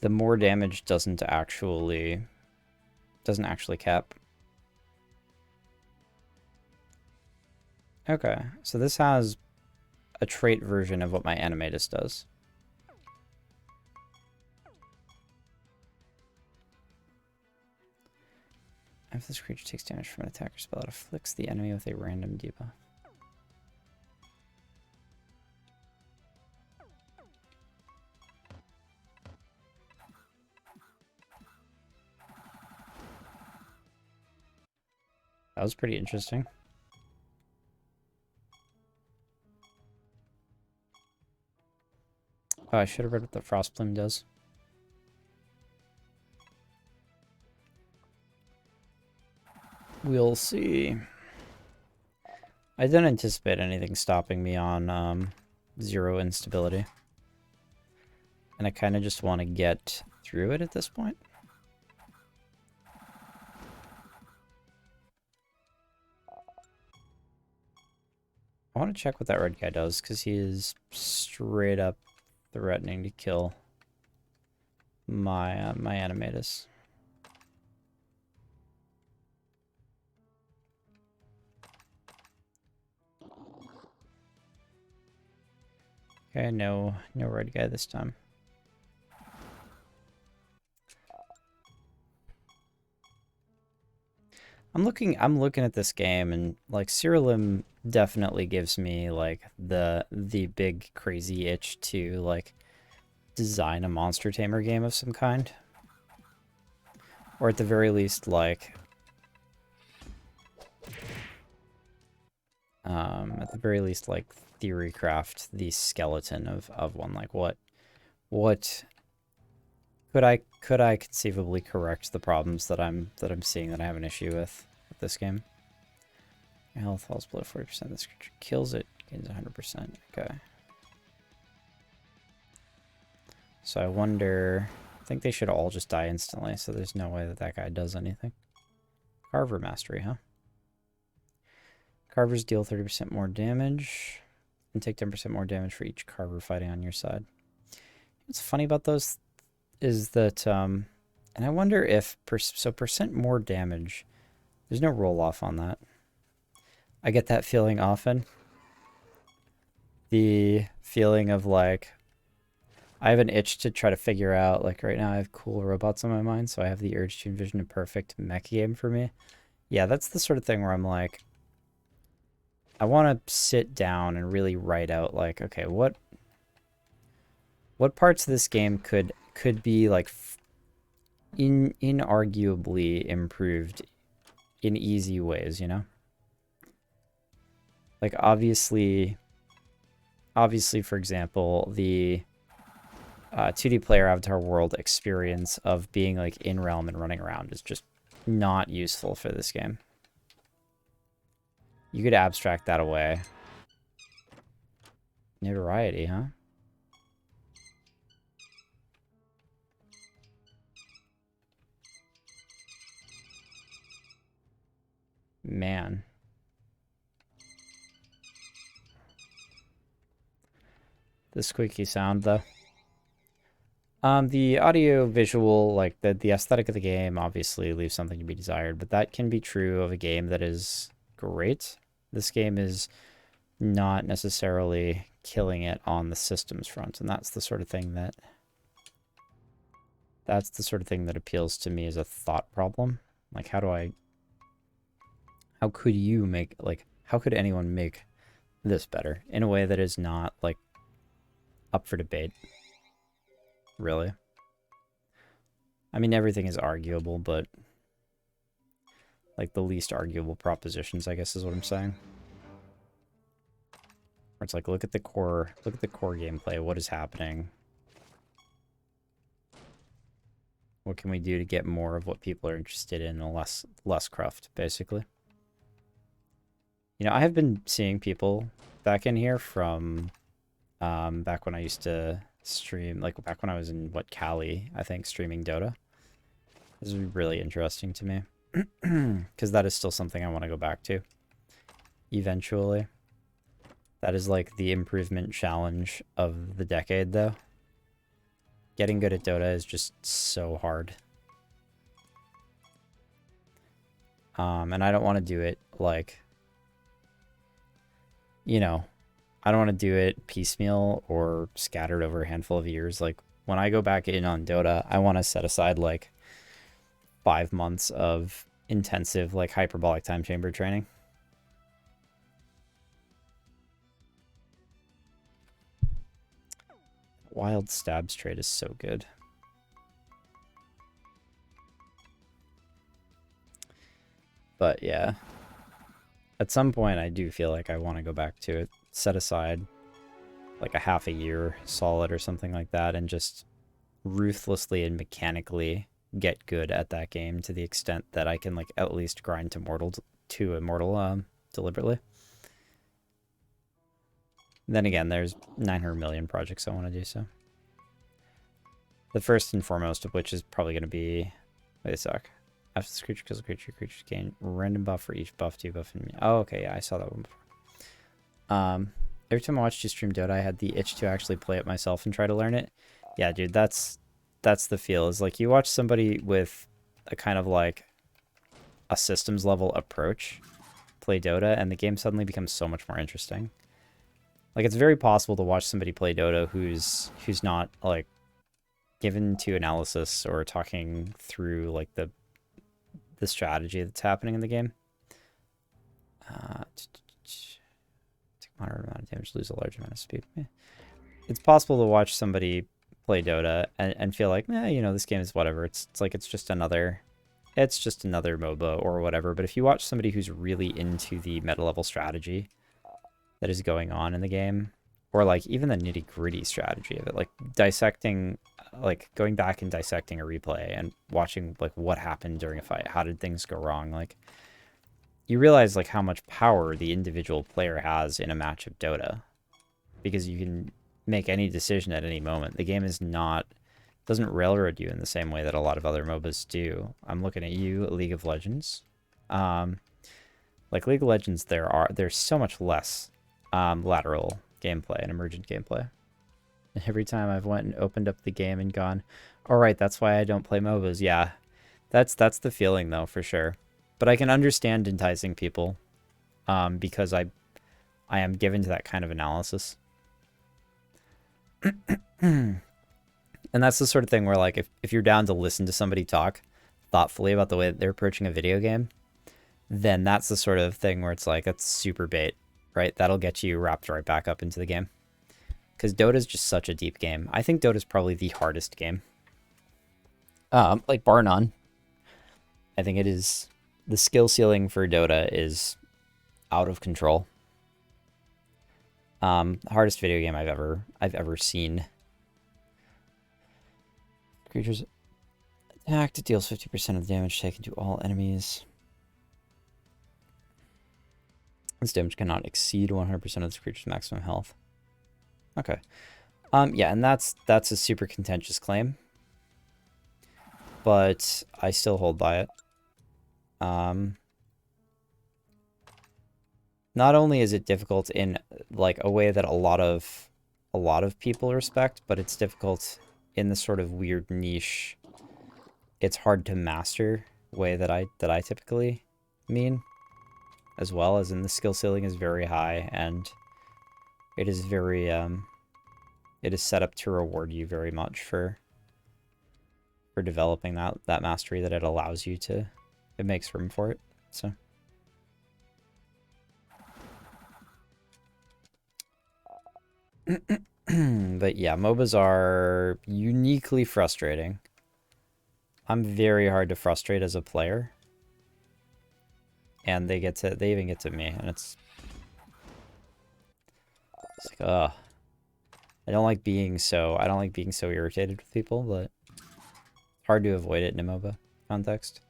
The more damage doesn't actually cap. Okay, so this has a trait version of what my Animatus does. If this creature takes damage from an attacker spell, it afflicts the enemy with a random debuff. That was pretty interesting. Oh, I should have read what the Frostbloom does. We'll see. I don't anticipate anything stopping me on 0 instability. And I kind of just want to get through it at this point. I want to check what that red guy does, because he is straight up threatening to kill my my Animatus. Okay, no red guy this time. I'm looking at this game, and like Siralim definitely gives me like the big crazy itch to like design a monster tamer game of some kind. Or at the very least like theory craft the skeleton of one. Like what could I conceivably correct the problems that I'm seeing that I have an issue with this game? Your health falls below 40%. This creature kills it, gains 100%. Okay. So I wonder. I think they should all just die instantly. So there's no way that guy does anything. Carver mastery, huh? Carvers deal 30% more damage and take 10% more damage for each Carver fighting on your side. What's funny about those is that, and I wonder if, percent more damage, there's no roll off on that. I get that feeling often. The feeling of like, I have an itch to try to figure out, like right now I have cool robots on my mind, so I have the urge to envision a perfect mech game for me. Yeah, that's the sort of thing where I'm like, I want to sit down and really write out like, okay, what parts of this game could be like inarguably improved in easy ways, you know? Like obviously, for example, the 2D player avatar world experience of being like in realm and running around is just not useful for this game. You could abstract that away. Notoriety, huh? Man. The squeaky sound, though. The audio visual, like the aesthetic of the game obviously leaves something to be desired, but that can be true of a game that is great. This game is not necessarily killing it on the systems front, and that's the sort of thing that appeals to me as a thought problem. Like how could you make, like, how could anyone make this better in a way that is not like up for debate? Really? I mean, everything is arguable, but like the least arguable propositions, I guess is what I'm saying. Where it's like, look at the core gameplay. What is happening? What can we do to get more of what people are interested in and less cruft, basically? You know, I have been seeing people back in here from back when I used to stream, like back when I was in Cali, I think, streaming Dota. This is really interesting to me because that is still something I want to go back to eventually. That is like the improvement challenge of the decade, though. Getting good at Dota is just so hard. And I don't want to do it like, you know, I don't want to do it piecemeal or scattered over a handful of years. Like when I go back in on Dota, I want to set aside like 5 months of intensive like hyperbolic time chamber training. Wild Stabs trade is so good. But yeah, at some point I do feel like I want to go back to it, set aside like a half a year solid or something like that, and just ruthlessly and mechanically get good at that game to the extent that I can like at least grind to immortal deliberately. Then again, there's 900 million projects I want to do, so. The first and foremost of which is probably going to be... Wait a sec. After this creature kills a creature, creatures gain random buff for each buff, 2 buff, and... Oh, okay, yeah, I saw that one before. Every time I watched you stream Dota, I had the itch to actually play it myself and try to learn it. Yeah, dude, that's the feel. Is like you watch somebody with a kind of like a systems level approach play Dota, and the game suddenly becomes so much more interesting. Like, it's very possible to watch somebody play Dota who's not, like, given to analysis or talking through, like, the strategy that's happening in the game. Take moderate amount of damage, lose a large amount of speed. It's possible to watch somebody play Dota and feel like, you know, this game is whatever. It's like it's just another MOBA or whatever. But if you watch somebody who's really into the meta level strategy that is going on in the game, or like even the nitty gritty strategy of it, like dissecting, like going back and dissecting a replay and watching like what happened during a fight, how did things go wrong, like you realize like how much power the individual player has in a match of Dota, because you can make any decision at any moment. The game is doesn't railroad you in the same way that a lot of other MOBAs do. I'm looking at you, League of Legends. Like League of Legends, there's so much less lateral gameplay and emergent gameplay. And every time I've went and opened up the game and gone, all right, that's why I don't play MOBAs. Yeah, that's the feeling though, for sure. But I can understand enticing people because I am given to that kind of analysis. And that's the sort of thing where, like, if you're down to listen to somebody talk thoughtfully about the way that they're approaching a video game, then that's the sort of thing where it's like, that's super bait, right? That'll get you wrapped right back up into the game. Because Dota is just such a deep game. I think Dota is probably the hardest game. Like, bar none. I think it is... The skill ceiling for Dota is out of control. Hardest video game I've ever seen. Creatures attacked. It deals 50% of the damage taken to all enemies. This damage cannot exceed 100% of this creature's maximum health. Okay. Yeah, and that's a super contentious claim. But I still hold by it. Not only is it difficult in like a way that a lot of people respect, but it's difficult in the sort of weird niche, it's hard to master way that I typically mean, as well as in the skill ceiling is very high, and it is very it is set up to reward you very much for developing that mastery that it allows you to. It makes room for it. So but yeah, MOBAs are uniquely frustrating. I'm very hard to frustrate as a player. And they even get to me, and it's like, I don't like being so irritated with people, but it's hard to avoid it in a MOBA context.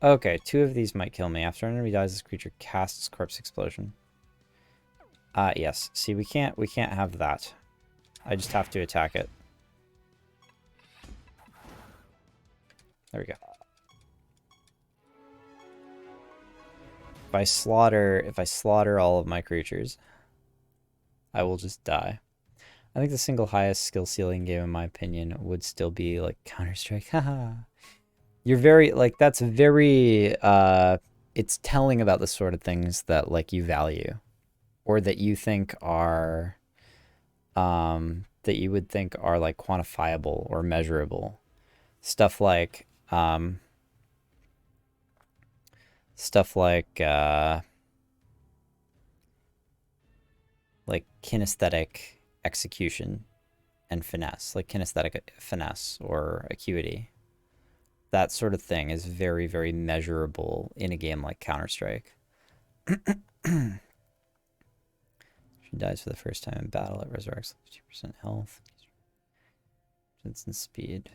Okay, 2 of these might kill me. After an enemy dies, this creature casts Corpse Explosion. Yes. See, we can't have that. I just have to attack it. There we go. If I slaughter all of my creatures, I will just die. I think the single highest skill ceiling game, in my opinion, would still be like Counter-Strike. Haha. You're very, like, that's very, it's telling about the sort of things that, like, you value. Or that you think are, that you would think are, like, quantifiable or measurable. Stuff like kinesthetic execution and finesse, like kinesthetic finesse or acuity. That sort of thing is very, very measurable in a game like Counter-Strike. She dies for the first time in battle. It resurrects 50% health. Instant speed.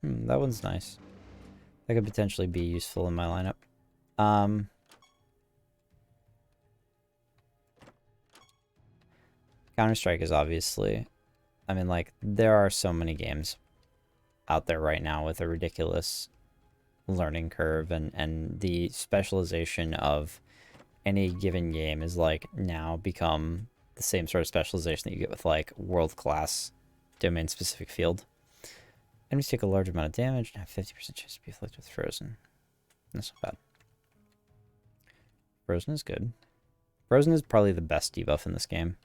That one's nice. That could potentially be useful in my lineup. Counter-Strike is obviously... I mean, like, there are so many games out there right now with a ridiculous learning curve, and the specialization of any given game is, like, now become the same sort of specialization that you get with, like, world-class domain-specific field. Enemies take a large amount of damage and have 50% chance to be afflicted with Frozen. That's not bad. Frozen is good. Frozen is probably the best debuff in this game.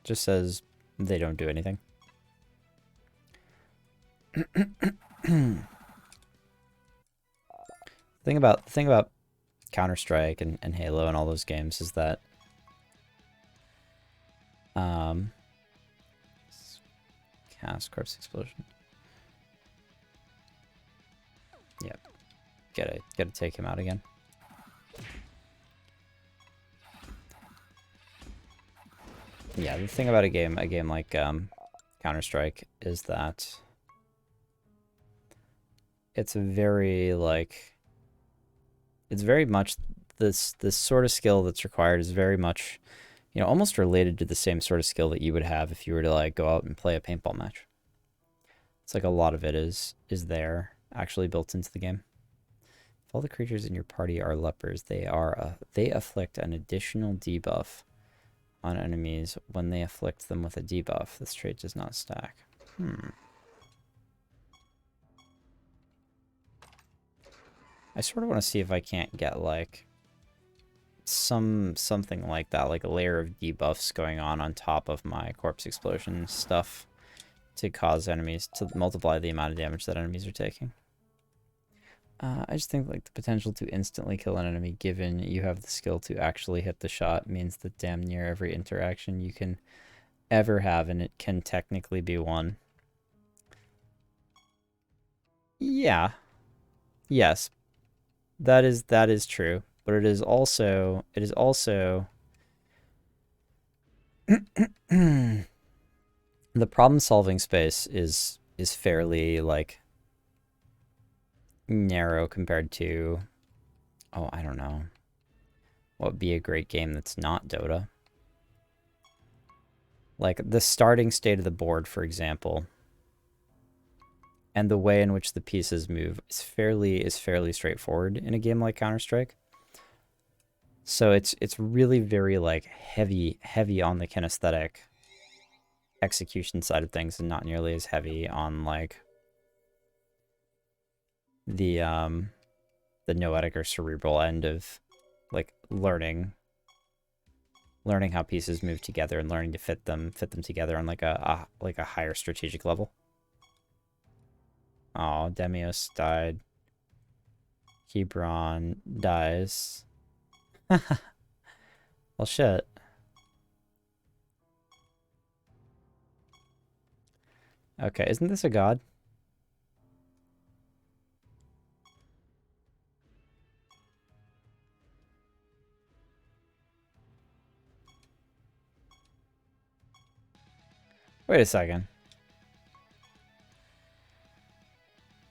Just says they don't do anything. thing about Counter-Strike and Halo and all those games is that cast corpse explosion. Yep. Gotta take him out again. Yeah, the thing about a game like Counter-Strike is that it's very it's very much this sort of skill that's required is very much, you know, almost related to the same sort of skill that you would have if you were to like go out and play a paintball match. It's like a lot of it is there actually built into the game. If all the creatures in your party are lepers, they afflict an additional debuff on enemies when they afflict them with a debuff. This trait does not stack. I sort of want to see if I can't get like something like that, like a layer of debuffs going on top of my corpse explosion stuff to cause enemies to multiply the amount of damage that enemies are taking. I just think like the potential to instantly kill an enemy given you have the skill to actually hit the shot means that damn near every interaction you can ever have and it can technically be won. Yeah. Yes. That is true, but it is also the problem solving space is fairly like narrow compared to, oh, I don't know, what would be a great game that's not Dota. Like the starting state of the board, for example, and the way in which the pieces move is fairly straightforward in a game like Counter-Strike. So it's really very like heavy on the kinesthetic execution side of things and not nearly as heavy on like the noetic or cerebral end of like learning how pieces move together and learning to fit them together on like a higher strategic level. Oh, Demios died. Hebron dies. Well, shit. Okay, isn't this a god? Wait a second.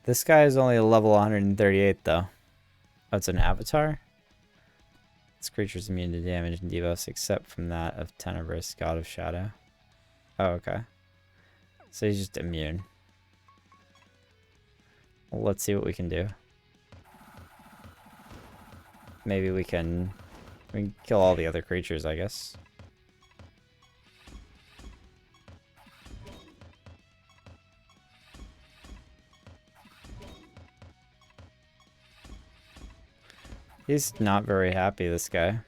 This guy is only a level 138, though. Oh, it's an avatar? This creature is immune to damage and debuffs except from that of Tenebris, God of Shadow. Oh, okay. So he's just immune. Well, let's see what we can do. Maybe we can kill all the other creatures, I guess. He's not very happy, this guy.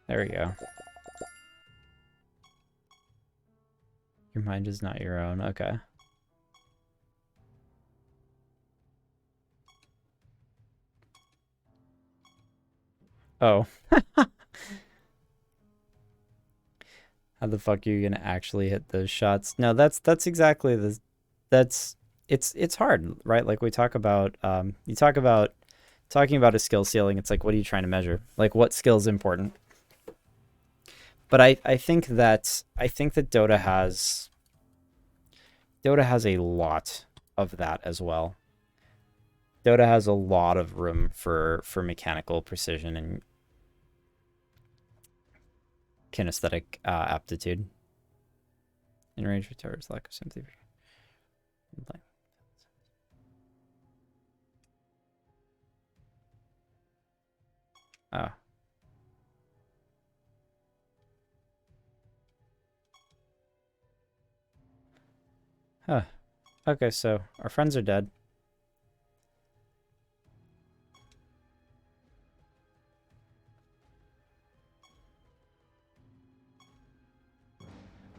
There we go. Your mind is not your own. Okay. Oh. How the fuck are you gonna actually hit those shots? No, that's exactly the it's hard, right? Like we talk about you talk about talking about a skill ceiling, it's like what are you trying to measure? Like what skill is important? But I think that Dota has a lot of that as well. Dota has a lot of room for mechanical precision and kinesthetic aptitude. In range retards, lack of sympathy. Oh. Huh. Okay, so our friends are dead.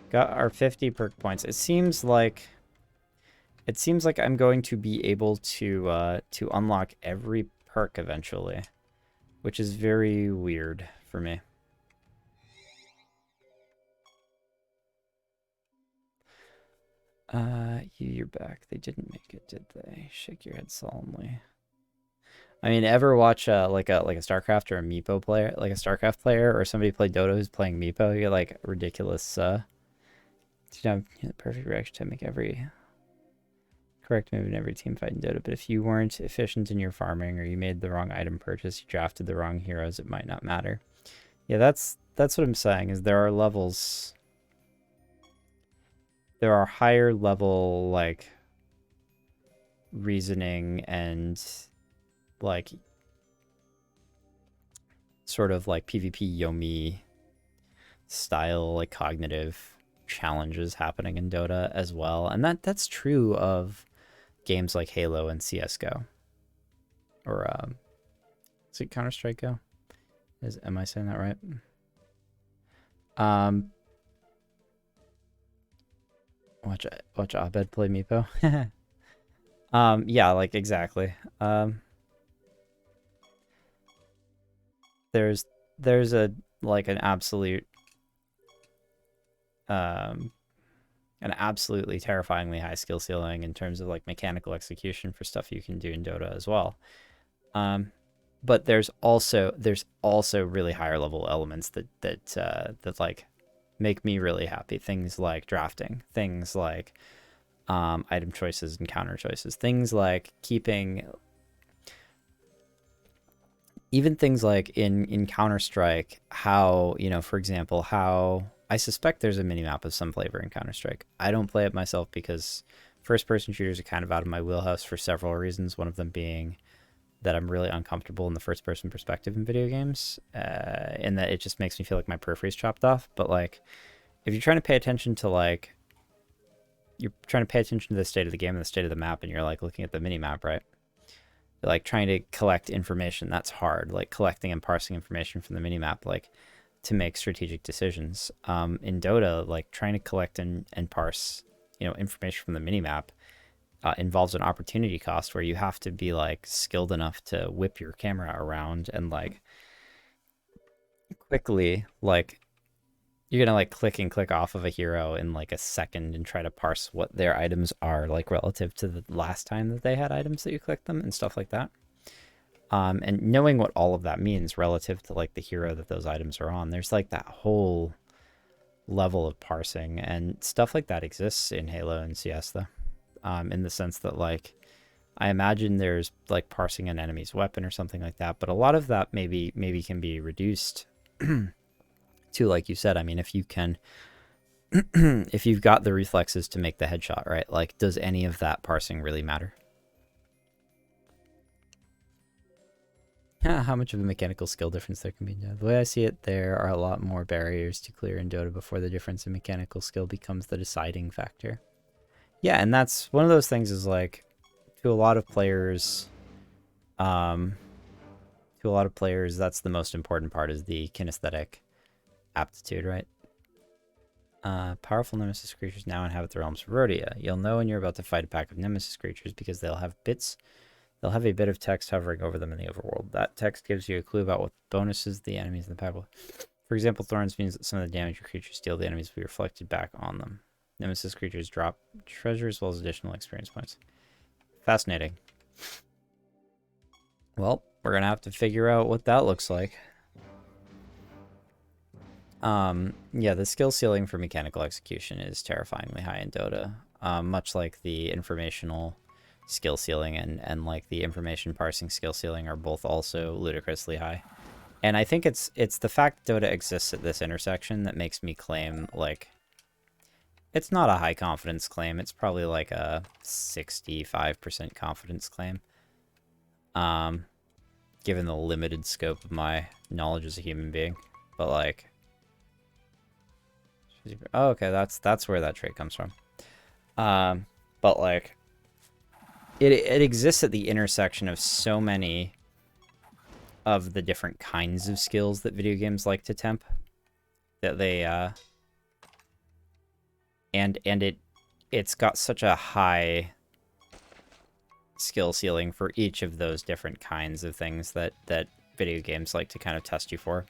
Got our 50 perk points. It seems like I'm going to be able to unlock every perk eventually, which is very weird for me. You're back. They didn't make it, did they? Shake your head solemnly. I mean, ever watch like a StarCraft or a Meepo player, like a StarCraft player, or somebody play Dota who's playing Meepo? You get like ridiculous. You know, perfect reaction to make every correct move in every team fight in Dota. But if you weren't efficient in your farming, or you made the wrong item purchase, you drafted the wrong heroes, it might not matter. Yeah, that's what I'm saying. Is there are levels. There are higher level like reasoning and like sort of like PvP Yomi style like cognitive challenges happening in Dota as well. And that's true of games like Halo and CS:GO. Or is it Counter-Strike Go? Am I saying that right? Watch Abed play Meepo. Yeah, like exactly. There's a like an absolutely terrifyingly high skill ceiling in terms of like mechanical execution for stuff you can do in Dota as well. But there's also really higher level elements that like make me really happy. Things like drafting, things like item choices and counter choices, things like keeping, even things like in Counter-Strike, how, you know, for example, how I suspect there's a mini-map of some flavor in Counter-Strike. I don't play it myself because first-person shooters are kind of out of my wheelhouse for several reasons, one of them being that I'm really uncomfortable in the first-person perspective in video games, and that it just makes me feel like my periphery's chopped off. But, like, if you're trying to pay attention to, like, you're trying to pay attention to the state of the game and the state of the map, and you're, like, looking at the mini-map, right? Like trying to collect information, that's hard. Like collecting and parsing information from the minimap, like to make strategic decisions. In Dota, like trying to collect and parse, you know, information from the minimap involves an opportunity cost where you have to be like skilled enough to whip your camera around and like quickly, like you're gonna like click off of a hero in like a second and try to parse what their items are like relative to the last time that they had items that you clicked them and stuff like that. And knowing what all of that means relative to like the hero that those items are on, there's like that whole level of parsing, and stuff like that exists in Halo and CS though, in the sense that like I imagine there's like parsing an enemy's weapon or something like that, but a lot of that maybe can be reduced to, like you said, I mean, if you can, if you've got the reflexes to make the headshot, right? Like, does any of that parsing really matter? How much of a mechanical skill difference there can be? The way I see it, there are a lot more barriers to clear in Dota before the difference in mechanical skill becomes the deciding factor. Yeah, and that's one of those things is like, to a lot of players, that's the most important part, is the kinesthetic aptitude, right? Powerful nemesis creatures now inhabit the realms of Rhodia. You'll know when you're about to fight a pack of nemesis creatures because they'll have a bit of text hovering over them in the overworld. That text gives you a clue about what bonuses the enemies in the pack will. For example, thorns means that some of the damage your creatures deal, the enemies will be reflected back on them. Nemesis creatures drop treasure as well as additional experience points. Fascinating. Well, we're gonna have to figure out what that looks like. Yeah, the skill ceiling for mechanical execution is terrifyingly high in Dota. Much like the informational skill ceiling and like the information parsing skill ceiling are both also ludicrously high. And I think it's the fact Dota exists at this intersection that makes me claim, like, it's not a high confidence claim. It's probably like a 65% confidence claim. Given the limited scope of my knowledge as a human being. But like, oh, okay, that's where that trait comes from. But, like, it exists at the intersection of so many of the different kinds of skills that video games like to tempt that they, and it's got such a high skill ceiling for each of those different kinds of things that video games like to kind of test you for.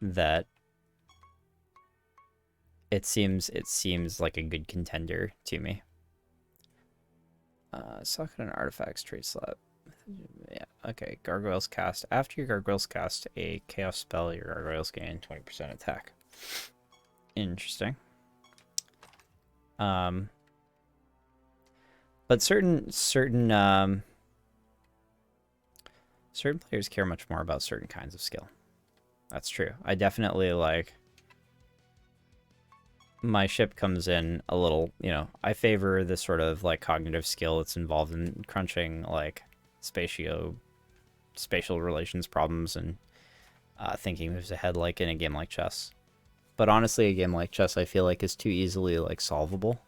That it seems like a good contender to me. Socket and artifacts trade slot. Yeah, okay. Gargoyles cast. After your gargoyles cast a chaos spell, your gargoyles gain 20% attack. Interesting. But certain players care much more about certain kinds of skill. That's true. I definitely, like, my ship comes in a little, you know, I favor this sort of, like, cognitive skill that's involved in crunching, like, spatial relations problems and thinking moves ahead, like in a game like chess. But honestly, a game like chess I feel like is too easily, like, solvable.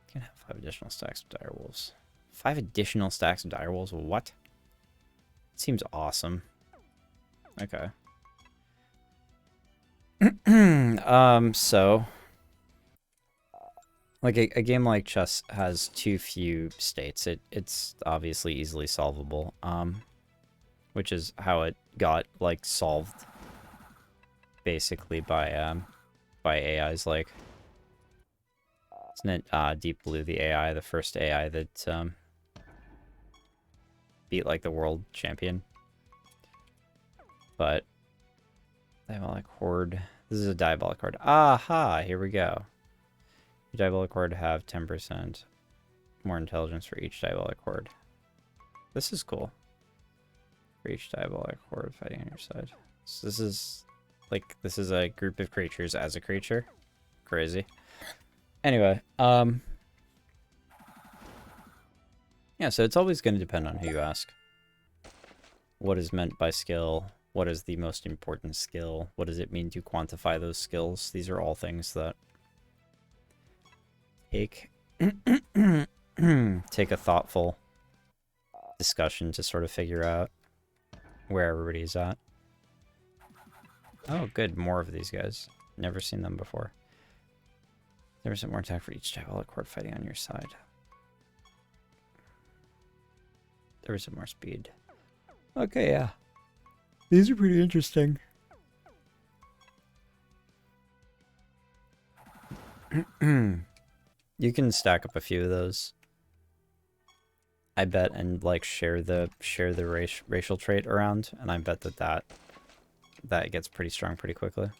You can have 5 additional stacks of direwolves. 5 additional stacks of direwolves? What? Seems awesome. Okay. So, like, a game like chess has too few states. It's obviously easily solvable, which is how it got, like, solved basically by AIs, like, isn't it Deep Blue, the AI, the first AI that beat, like, the world champion? But Diabolic Horde. This is a Diabolic Horde. Aha! Here we go. Your Diabolic Horde have 10% more intelligence for each Diabolic Horde. This is cool. For each Diabolic Horde fighting on your side. So this is, like, this is a group of creatures as a creature. Crazy. Anyway, yeah, so it's always going to depend on who you ask. What is meant by skill? What is the most important skill? What does it mean to quantify those skills? These are all things that take a thoughtful discussion to sort of figure out where everybody's at. Oh, good. More of these guys. Never seen them before. There's some more attack for each Diabolic Horde fighting on your side. There was some more speed. Okay, yeah. These are pretty interesting. You can stack up a few of those, I bet, and, like, share the racial trait around, and I bet that gets pretty strong pretty quickly.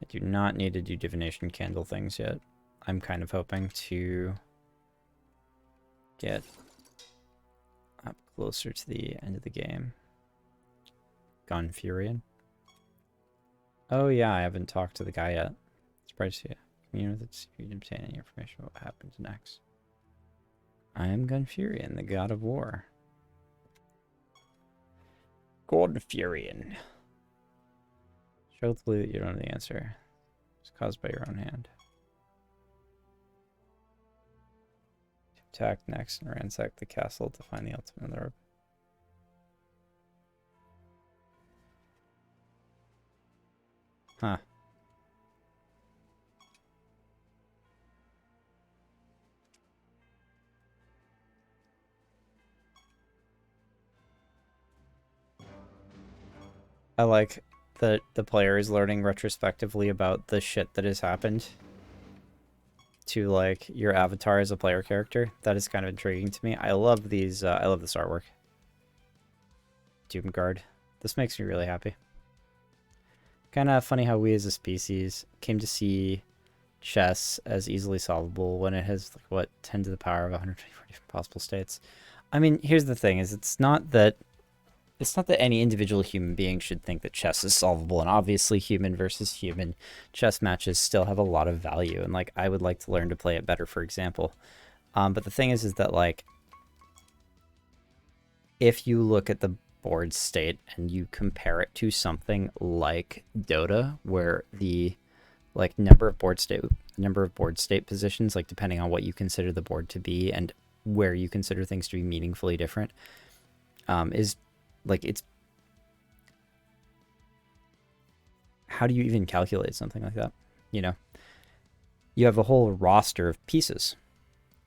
I do not need to do divination candle things yet. I'm kind of hoping to get up closer to the end of the game. Gunfurion. Oh yeah, I haven't talked to the guy yet. Surprised to see you. Community with you can obtain any information about what happens next. I am Gunfurion, the god of war. Gunfurion. Show the blue that you don't know the answer. It's caused by your own hand. Attack next and ransack the castle to find the ultimate orb. Huh. I like that the player is learning retrospectively about the shit that has happened to, like, your avatar as a player character. That is kind of intriguing to me. I love these, I love this artwork. Doomguard. This makes me really happy. Kind of funny how we as a species came to see chess as easily solvable when it has, like, what, 10 to the power of 124 different possible states. I mean, here's the thing, is it's not that any individual human being should think that chess is solvable, and obviously human versus human chess matches still have a lot of value, and, like, I would like to learn to play it better, for example. But the thing is that, like, if you look at the board state and you compare it to something like Dota, where the like number of board state positions, like depending on what you consider the board to be and where you consider things to be meaningfully different, is like, it's, how do you even calculate something like that? You know, you have a whole roster of pieces,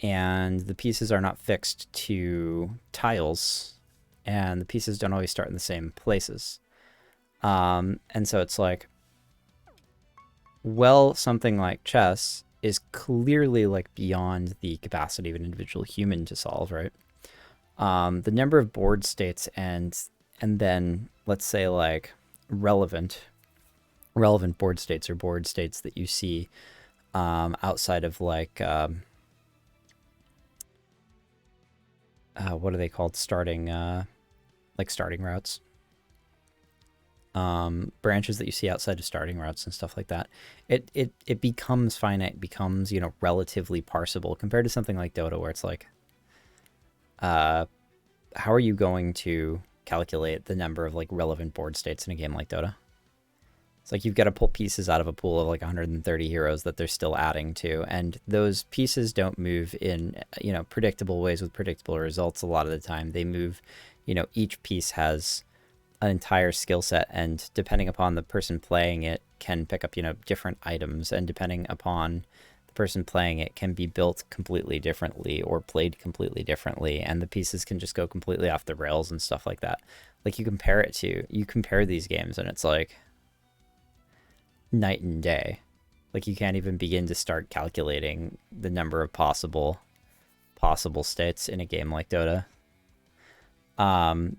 and the pieces are not fixed to tiles, and the pieces don't always start in the same places. And so it's like, well, something like chess is clearly like beyond the capacity of an individual human to solve, right? The number of board states and then let's say like relevant board states or board states that you see outside of like what are they called? Starting routes. Branches that you see outside of starting routes and stuff like that. It becomes finite, becomes, you know, relatively parsable compared to something like Dota, where it's like, how are you going to calculate the number of like relevant board states in a game like Dota? It's like you've got to pull pieces out of a pool of like 130 heroes that they're still adding to, and those pieces don't move in, you know, predictable ways with predictable results. A lot of the time they move, you know, each piece has an entire skill set, and depending upon the person playing it can pick up, you know, different items, and depending upon the person playing it can be built completely differently or played completely differently, and the pieces can just go completely off the rails and stuff like that. Like you compare these games and it's like night and day. Like you can't even begin to start calculating the number of possible states in a game like Dota. And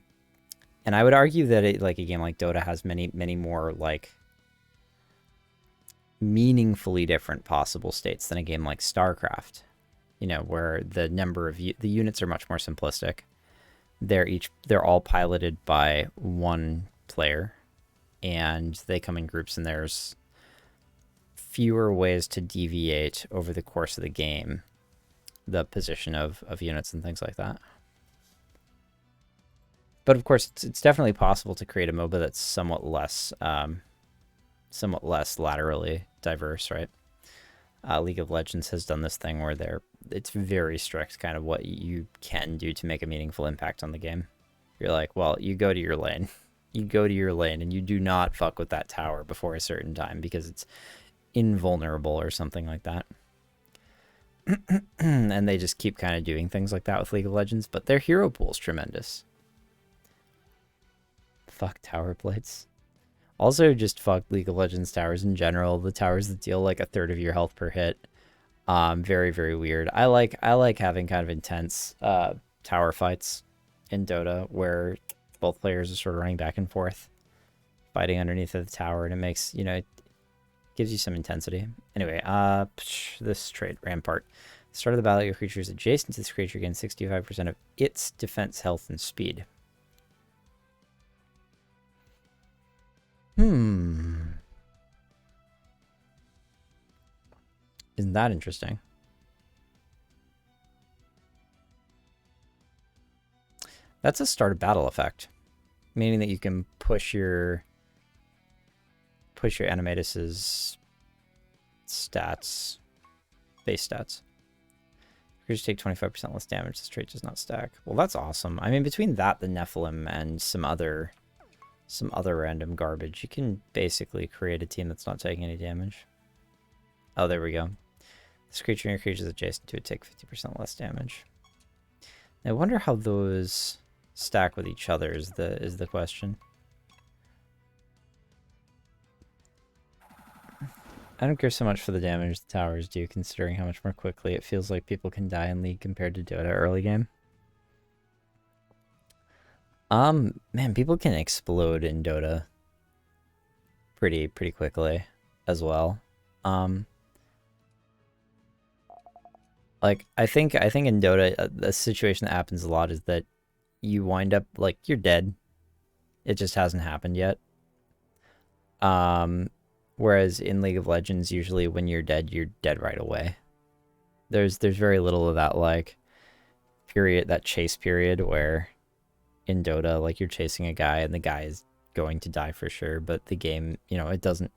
I would argue that like a game like Dota has many more like meaningfully different possible states than a game like StarCraft, you know, where the number of the units are much more simplistic. They're all piloted by one player, and they come in groups, and there's fewer ways to deviate over the course of the game, the position of units and things like that. But of course, it's definitely possible to create a MOBA that's somewhat less laterally diverse, right? League of Legends has done this thing where it's very strict, kind of what you can do to make a meaningful impact on the game. You're like, well, you go to your lane, and you do not fuck with that tower before a certain time because it's invulnerable or something like that. And they just keep kind of doing things like that with League of Legends, but their hero pool is tremendous. Fuck tower plates. Also, just fuck League of Legends towers in general. The towers that deal like a third of your health per hit. Very, very weird. I like having kind of intense tower fights in Dota where both players are sort of running back and forth, fighting underneath of the tower, and it makes, you know, it gives you some intensity. Anyway, this trait, Rampart. Start of the battle, your creature is adjacent to this creature gains 65% of its defense, health, and speed. Isn't that interesting? That's a start of battle effect, meaning that you can push your animatus's stats, base stats. Creatures take 25% less damage. This trait does not stack. Well, that's awesome. I mean, between that, the Nephilim, and some other random garbage, you can basically create a team that's not taking any damage. Oh, there we go. This creature and your creatures adjacent to it take 50% less damage. Now, I wonder how those stack with each other is the question. I don't care so much for the damage the towers do, considering how much more quickly it feels like people can die in League compared to Dota early game. Man, people can explode in Dota pretty quickly as well. Like I think in Dota, the situation that happens a lot is that you wind up like you're dead. It just hasn't happened yet. Whereas in League of Legends, usually when you're dead right away. There's very little of that like period, that chase period where in Dota. Like, you're chasing a guy and the guy is going to die for sure, but the game, you know, it doesn't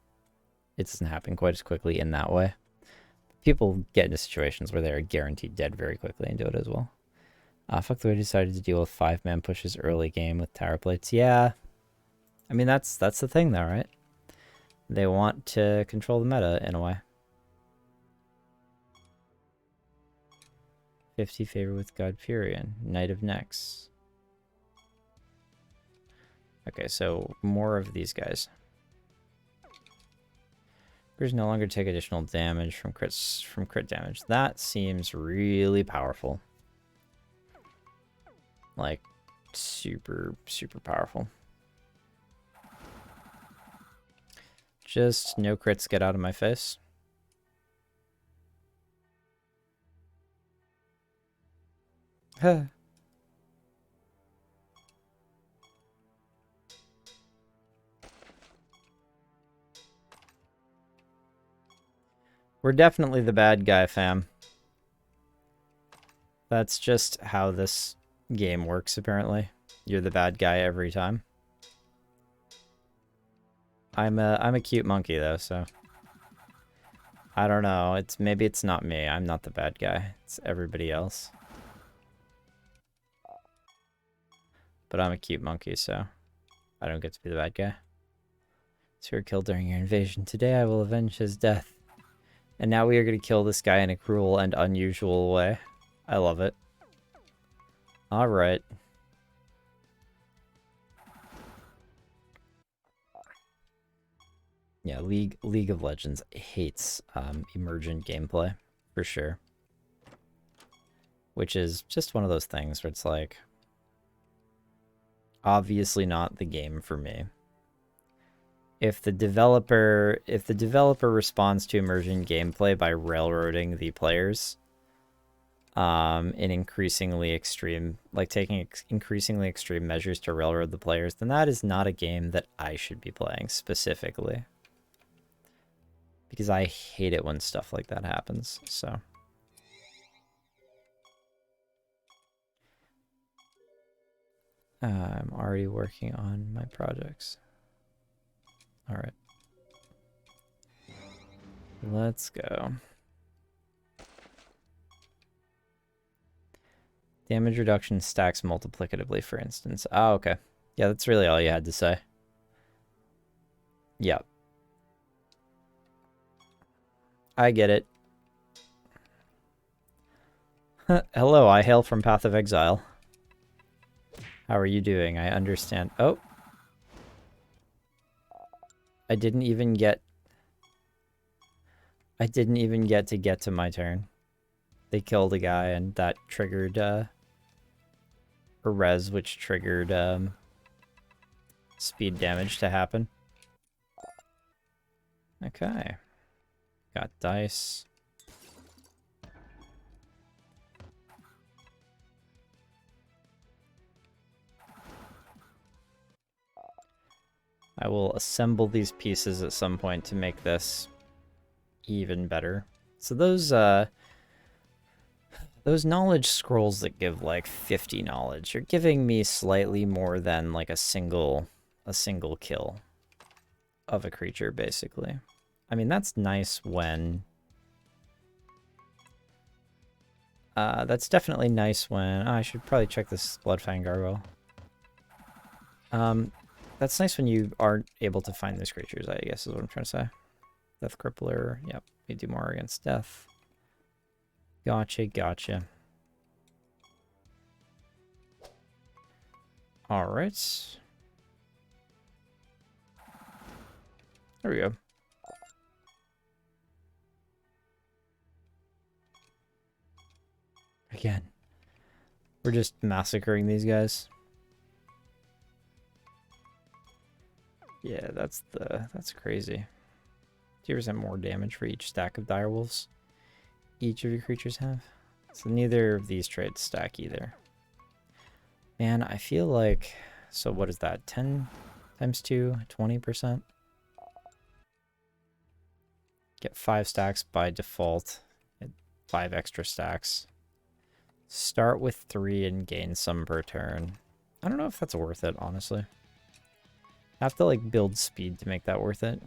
happen quite as quickly in that way. People get into situations where they're guaranteed dead very quickly in Dota as well. Fuck the way I decided to deal with 5-man pushes early game with tower plates. Yeah, I mean, that's the thing though, right? They want to control the meta in a way. 50 favor with God Furion, Knight of Necks. Okay, so more of these guys. Creatures no longer take additional damage from crit damage. That seems really powerful. Like, super, super powerful. Just no crits get out of my face. Huh. We're definitely the bad guy, fam. That's just how this game works, apparently. You're the bad guy every time. I'm a cute monkey though, so I don't know. Maybe it's not me. I'm not the bad guy. It's everybody else. But I'm a cute monkey, so I don't get to be the bad guy. So you were killed during your invasion. Today I will avenge his death. And now we are going to kill this guy in a cruel and unusual way. I love it. Alright. Yeah, League of Legends hates emergent gameplay, for sure. Which is just one of those things where it's like, obviously not the game for me. If the developer responds to emergent gameplay by railroading the players, in increasingly extreme, like taking increasingly extreme measures to railroad the players, then that is not a game that I should be playing specifically. Because I hate it when stuff like that happens, so. I'm already working on my projects. Alright. Let's go. Damage reduction stacks multiplicatively, for instance. Oh, okay. Yeah, that's really all you had to say. Yep. I get it. Hello, I hail from Path of Exile. How are you doing? I understand. Oh. I didn't even get to get to my turn. They killed a guy and that triggered a res, which triggered speed damage to happen. Okay. Got dice. I will assemble these pieces at some point to make this even better. So those knowledge scrolls that give like 50 knowledge, you're giving me slightly more than like a single kill of a creature, basically. I mean, that's nice when... that's definitely nice when... Oh, I should probably check this Bloodfang Gargoyle. That's nice when you aren't able to find those creatures, I guess is what I'm trying to say. Death Crippler. Yep, you do more against death. Gotcha, gotcha. Alright. There we go. Again. We're just massacring these guys. Yeah, that's crazy. 2% more damage for each stack of direwolves each of your creatures have. So neither of these traits stack either. Man, I feel like... So what is that? 10 times 2? 20%? Get 5 stacks by default. Get 5 extra stacks. Start with 3 and gain some per turn. I don't know if that's worth it, honestly. I have to, like, build speed to make that worth it.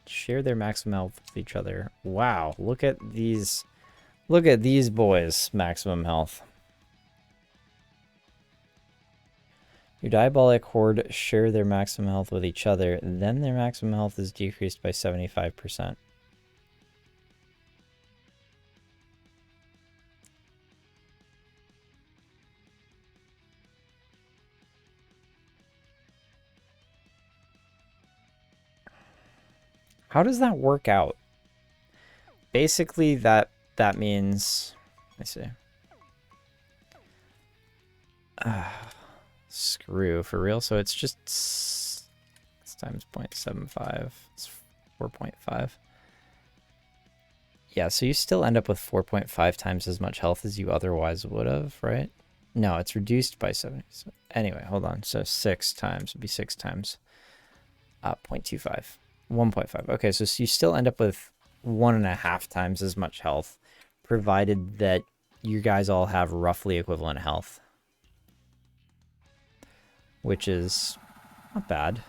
Share their maximum health with each other. Wow, look at these. Look at these boys' maximum health. Your diabolic horde share their maximum health with each other, then their maximum health is decreased by 75%. How does that work out? Basically, that means... Let me see. Screw, for real? So it's just... It's times 0.75. It's 4.5. Yeah, so you still end up with 4.5 times as much health as you otherwise would have, right? No, it's reduced by 70. So anyway, hold on. So 6 times would be 6 times 0.25. 1.5. Okay, so you still end up with 1.5 times as much health, provided that you guys all have roughly equivalent health. Which is not bad.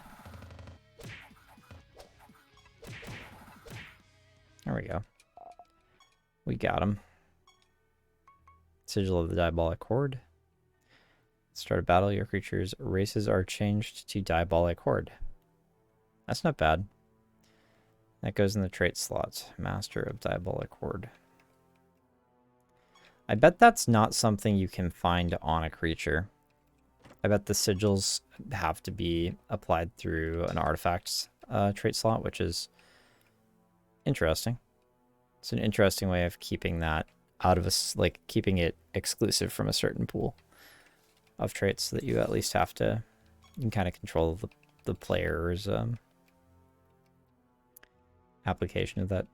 There we go. We got him. Sigil of the Diabolic Horde. Start a battle, your creature's races are changed to Diabolic Horde. That's not bad. That goes in the trait slot. Master of Diabolic Horde. I bet that's not something you can find on a creature. I bet the sigils have to be applied through an artifacts trait slot, which is interesting. It's an interesting way of keeping that out of like keeping it exclusive from a certain pool of traits, so that you at least have to, you can kind of control the player's application of that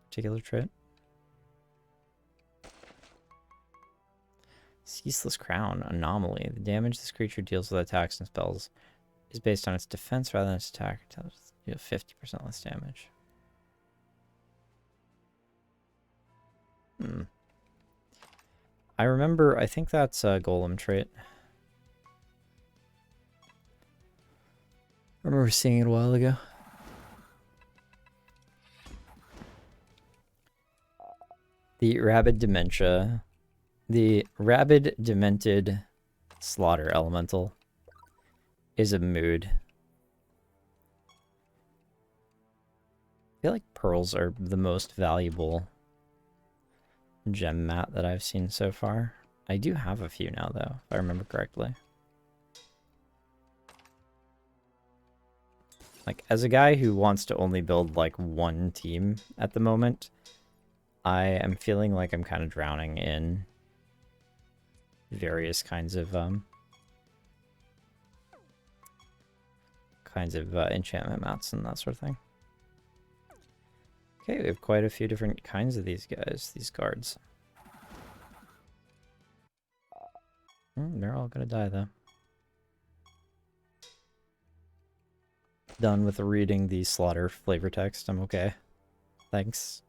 particular trait. Ceaseless Crown Anomaly. The damage this creature deals with attacks and spells is based on its defense rather than its attack. It tells you 50% less damage. I remember, I think that's a Golem trait. I remember seeing it a while ago. The Rabid Dementia. The Rabid Demented Slaughter Elemental is a mood. I feel like pearls are the most valuable gem mat that I've seen so far. I do have a few now, though, if I remember correctly. Like, as a guy who wants to only build, like, one team at the moment, I am feeling like I'm kind of drowning in various kinds of enchantment mats and that sort of thing. Okay, we have quite a few different kinds of these guys, these guards. They're all gonna die, though. Done with reading the slaughter flavor text. I'm okay. Thanks.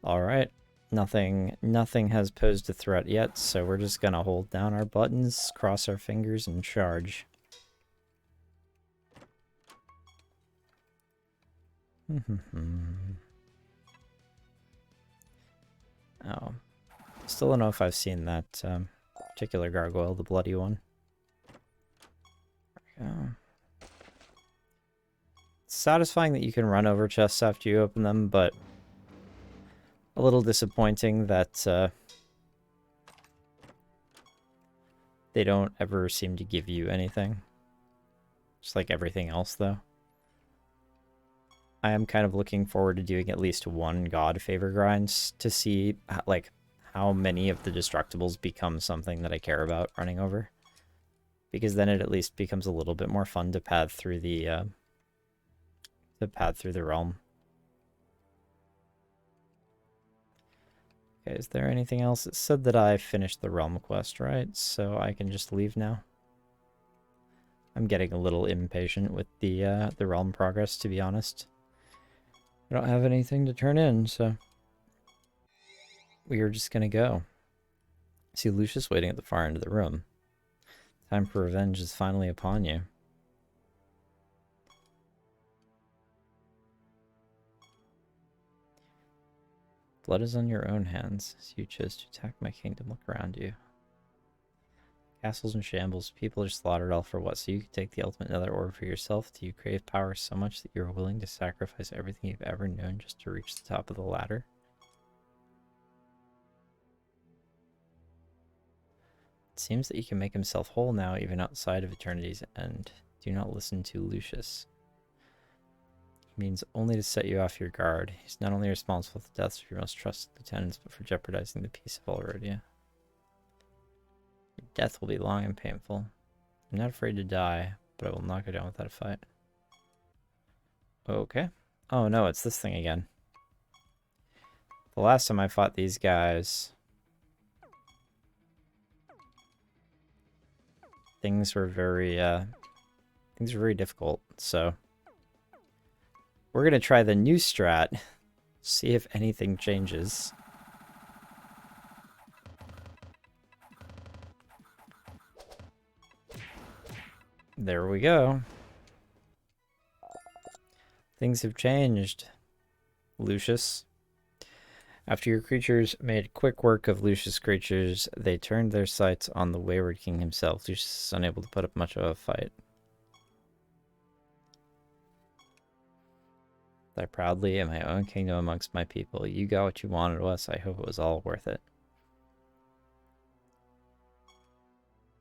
Alright. Nothing has posed a threat yet, so we're just gonna hold down our buttons, cross our fingers, and charge. Oh. Still don't know if I've seen that particular gargoyle, the bloody one. There we go. It's satisfying that you can run over chests after you open them, but a little disappointing that they don't ever seem to give you anything. Just like everything else, though. I am kind of looking forward to doing at least one god favor grind to see like how many of the destructibles become something that I care about running over. Because then it at least becomes a little bit more fun to pad through the realm. Okay, is there anything else? It said that I finished the realm quest, right? So I can just leave now. I'm getting a little impatient with the realm progress, to be honest. I don't have anything to turn in, so we are just gonna go. See Lucius waiting at the far end of the room. Time for revenge is finally upon you. Blood is on your own hands, as you chose to attack my kingdom. Look around you. Castles in shambles, people are slaughtered, all for what? So you can take the ultimate nether orb for yourself? Do you crave power so much that you're willing to sacrifice everything you've ever known just to reach the top of the ladder? It seems that he can make himself whole now, even outside of eternity's end. Do not listen to Lucius. He means only to set you off your guard. He's not only responsible for the deaths of your most trusted lieutenants, but for jeopardizing the peace of Alrodia. Your death will be long and painful. I'm not afraid to die, but I will not go down without a fight. Okay. Oh no, it's this thing again. The last time I fought these guys, things were very difficult, so we're gonna try the new strat, see if anything changes. There we go. Things have changed, Lucius. After your creatures made quick work of Lucius' creatures, they turned their sights on the wayward king himself. Lucius is unable to put up much of a fight. I proudly in my own kingdom amongst my people. You got what you wanted of us. I hope it was all worth it.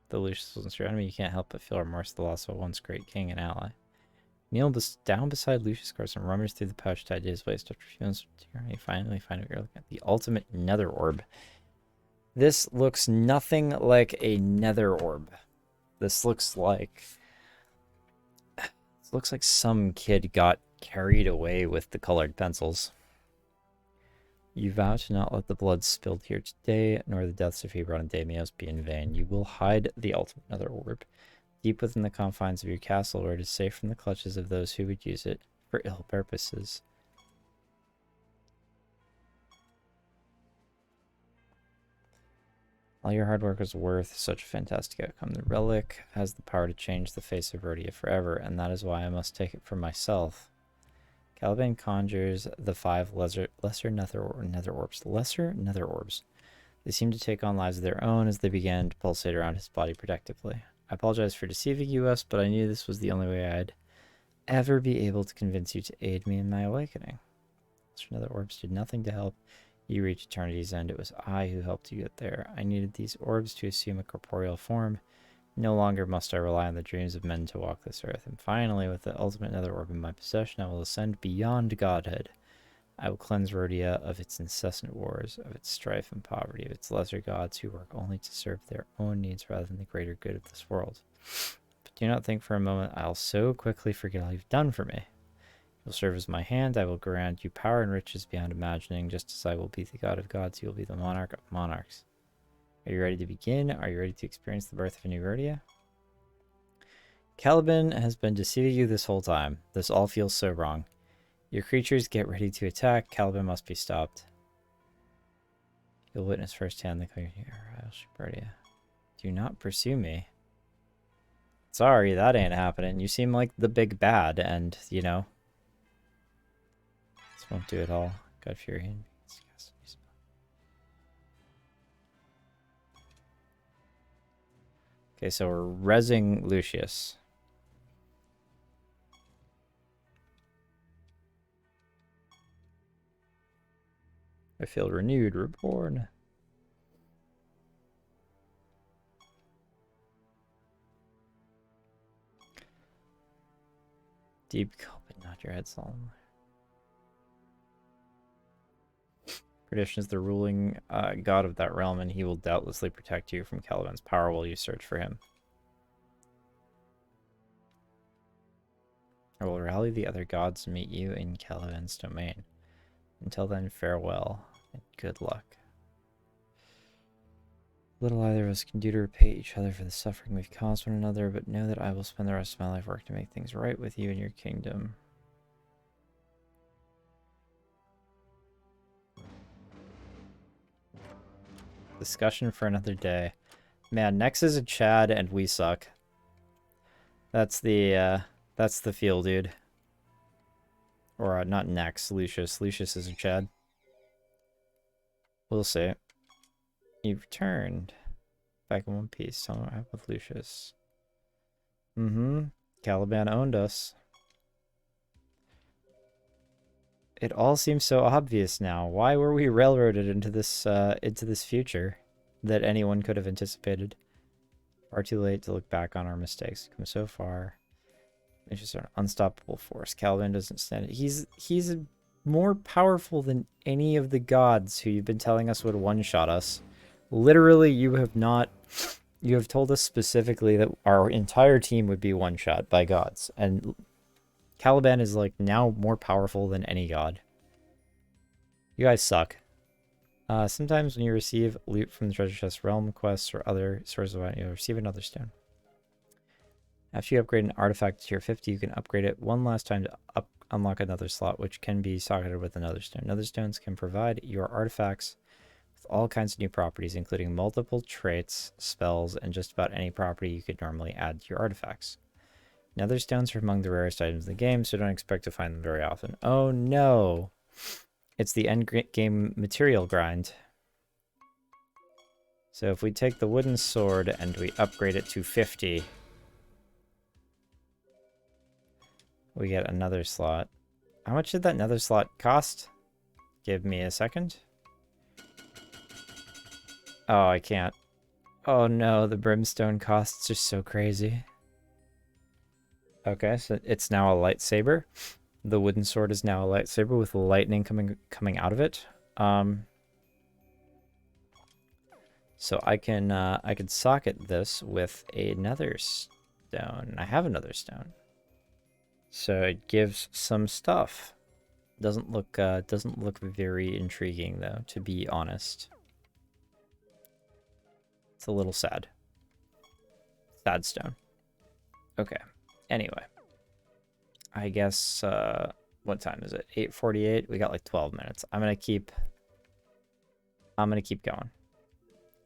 Though Lucius wasn't your enemy, you can't help but feel remorse for the loss of a once great king and ally. Kneel down beside Lucius Carson, rummage through the pouch tied to his waist. After a few minutes, you finally find what you're looking at. The ultimate nether orb. This looks nothing like a nether orb. This looks like some kid got carried away with the colored pencils. You vow to not let the blood spilled here today, nor the deaths of Hebron and Deimos be in vain. You will hide the ultimate nether orb deep within the confines of your castle, where it is safe from the clutches of those who would use it for ill purposes. All your hard work was worth such a fantastic outcome. The relic has the power to change the face of Rhodia forever, and that is why I must take it for myself. Caliban conjures the 5 lesser nether orbs. They seem to take on lives of their own as they began to pulsate around his body protectively. I apologize for deceiving you, but I knew this was the only way I'd ever be able to convince you to aid me in my awakening. Lesser nether orbs did nothing to help you reach eternity's end. It was I who helped you get there. I needed these orbs to assume a corporeal form. No longer must I rely on the dreams of men to walk this earth. And finally, with the ultimate nether orb in my possession, I will ascend beyond godhood. I will cleanse Rhodia of its incessant wars, of its strife and poverty, of its lesser gods who work only to serve their own needs rather than the greater good of this world. But do not think for a moment I'll so quickly forget all you've done for me. You'll serve as my hand. I will grant you power and riches beyond imagining. Just as I will be the god of gods, you will be the monarch of monarchs. Are you ready to begin? Are you ready to experience the birth of a new Rhodia? Caliban has been deceiving you this whole time. This all feels so wrong. Your creatures get ready to attack. Caliban must be stopped. You'll witness firsthand the clear Rhodia. Do not pursue me. Sorry, that ain't happening. You seem like the big bad, and, you know, this won't do it all. God Fury. Okay, so we're rezzing Lucius. I feel renewed, reborn. Deep gulp and nod your head solemnly. Perdition is the ruling god of that realm, and he will doubtlessly protect you from Caliban's power while you search for him. I will rally the other gods to meet you in Caliban's domain. Until then, farewell, and good luck. Little either of us can do to repay each other for the suffering we've caused one another, but know that I will spend the rest of my life working to make things right with you and your kingdom. Discussion for another day. Man, Nex is a Chad and we suck. That's the feel, dude. Or not Nex, Lucius. Lucius is a Chad. We'll see. You've returned. Back in one piece. Tell me what happened with Lucius. Caliban owned us. It all seems so obvious now. Why were we railroaded into this future that anyone could have anticipated? Far too late to look back on our mistakes. Come so far. It's just an unstoppable force. Caliban doesn't stand it. He's more powerful than any of the gods who you've been telling us would one-shot us. Literally, you have told us specifically that our entire team would be one-shot by gods, and Caliban is like now more powerful than any god. You guys suck. Sometimes when you receive loot from the treasure chest, realm quests, or other sources of it, you'll receive another stone. After you upgrade an artifact to tier 50, you can upgrade it one last time to unlock another slot, which can be socketed with another stone. Another stones can provide your artifacts with all kinds of new properties, including multiple traits, spells, and just about any property you could normally add to your artifacts. Nether stones are among the rarest items in the game, so don't expect to find them very often. Oh no! It's the end game material grind. So if we take the wooden sword and we upgrade it to 50, we get another slot. How much did that nether slot cost? Give me a second. Oh, I can't. Oh no, the brimstone costs are so crazy. Okay, so it's now a lightsaber. The wooden sword is now a lightsaber with lightning coming out of it. So I can socket this with another stone. I have another stone. So it gives some stuff. Doesn't look very intriguing though, to be honest. It's a little sad. Sad stone. Okay. Anyway. I guess what time is it? 8:48. We got like 12 minutes. I'm gonna keep going.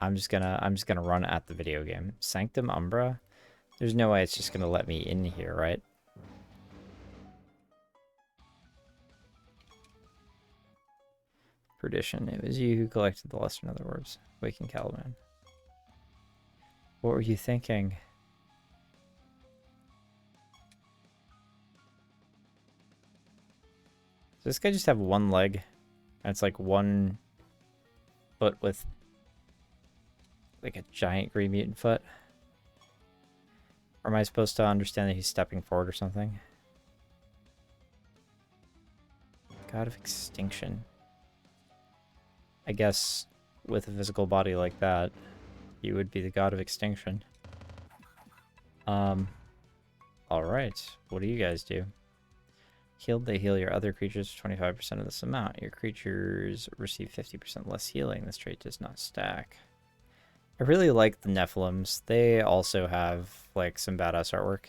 I'm just gonna run at the video game. Sanctum Umbra? There's no way it's just gonna let me in here, right? Perdition. It was you who collected the lesser nether orbs. Waking Caliban. What were you thinking? Does this guy just have one leg? And it's like 1 foot with like a giant green mutant foot? Or am I supposed to understand that he's stepping forward or something? God of Extinction. I guess with a physical body like that, you would be the god of extinction. Alright. What do you guys do? Healed, they heal your other creatures for 25% of this amount. Your creatures receive 50% less healing. This trait does not stack. I really like the Nephilims. They also have, like, some badass artwork.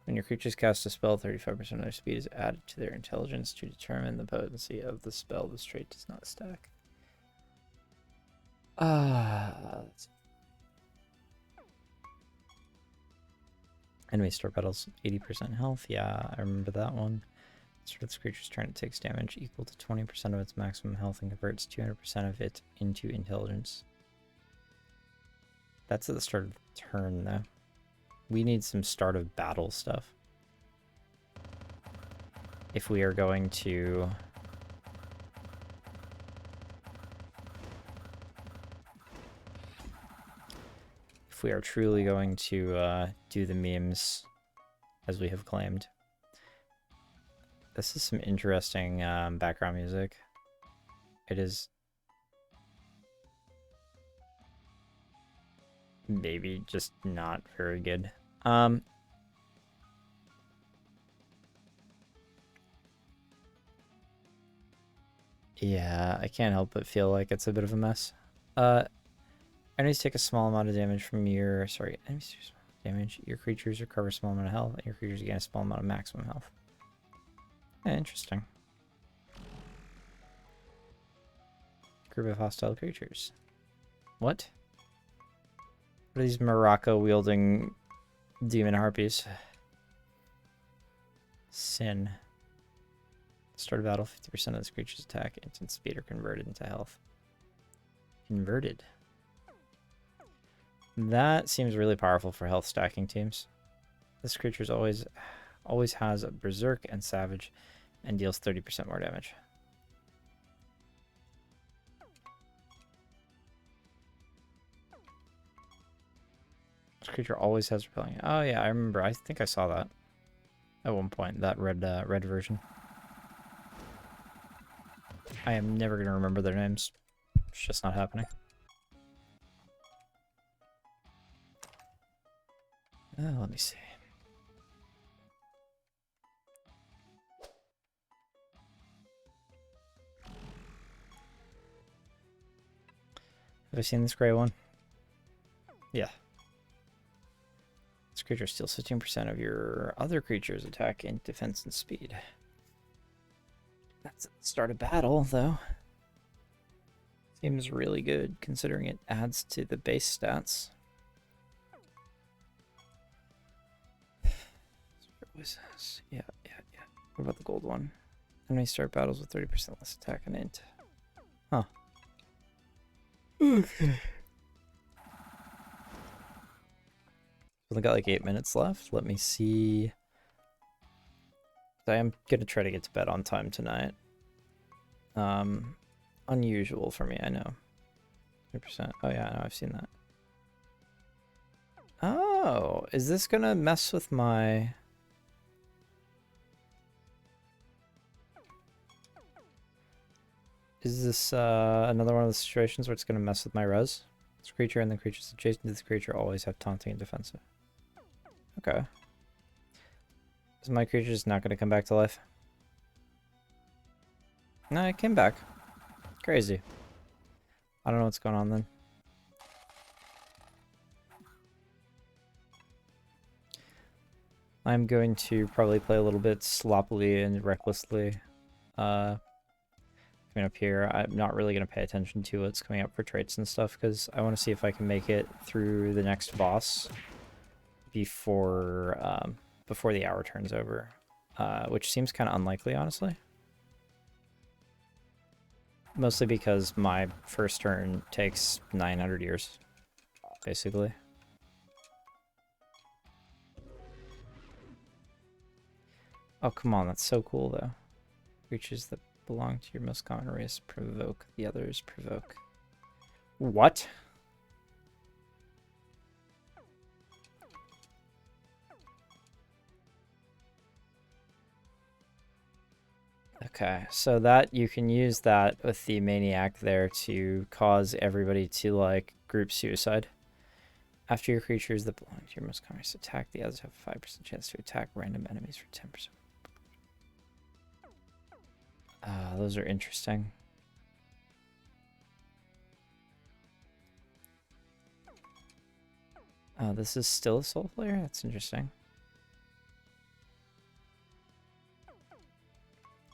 When your creatures cast a spell, 35% of their speed is added to their intelligence to determine the potency of the spell. This trait does not stack. Enemy store battles, 80% health. Yeah, I remember that one. Start of this creature's turn, it takes damage equal to 20% of its maximum health and converts 200% of it into intelligence. That's at the start of the turn, though. We need some start of battle stuff. If we are going to... If we are truly going to do the memes as we have claimed. This is some interesting background music. It is maybe just not very good. Yeah, I can't help but feel like it's a bit of a mess. Enemies take a small amount of damage from your... Sorry, enemies take small damage. Your creatures recover a small amount of health, and your creatures gain a small amount of maximum health. Yeah, interesting. Group of hostile creatures. What? What are these Morocco-wielding demon harpies? Sin. Start of battle, 50% of this creature's attack, instant speed, are converted into health. Converted. That seems really powerful for health stacking teams. This creature's always has a Berserk and Savage and deals 30% more damage. This creature always has repelling. Oh yeah, I remember. I think I saw that at one point. That red version. I am never gonna remember their names. It's just not happening. Let me see. Have I seen this gray one? Yeah. This creature steals 15% of your other creature's attack and defense and speed. That's at the start of battle, though. Seems really good, considering it adds to the base stats. Yeah. What about the gold one? Enemy start battles with 30% less attack and int. Huh. Okay. Only got like 8 minutes left. Let me see. I am gonna try to get to bed on time tonight. Unusual for me, I know. 100%. Oh yeah, no, I've seen that. Oh, is this gonna mess with my... Is this another one of the situations where it's gonna mess with my res? This creature and the creatures adjacent to this creature always have taunting and defensive. Okay. Is my creature just not gonna come back to life? No, it came back. Crazy. I don't know what's going on then. I'm going to probably play a little bit sloppily and recklessly. Coming up here, I'm not really going to pay attention to what's coming up for traits and stuff because I want to see if I can make it through the next boss before before the hour turns over, which seems kind of unlikely, honestly. Mostly because my first turn takes 900 years, basically. Oh, come on, that's so cool, though. Creatures that belong to your most common race provoke, the others provoke. What? Okay, so that you can use that with the maniac there to cause everybody to like group suicide. After your creatures that belong to your most common race attack, the others have a 5% chance to attack random enemies for 10%. Those are interesting. This is still a soul player? That's interesting.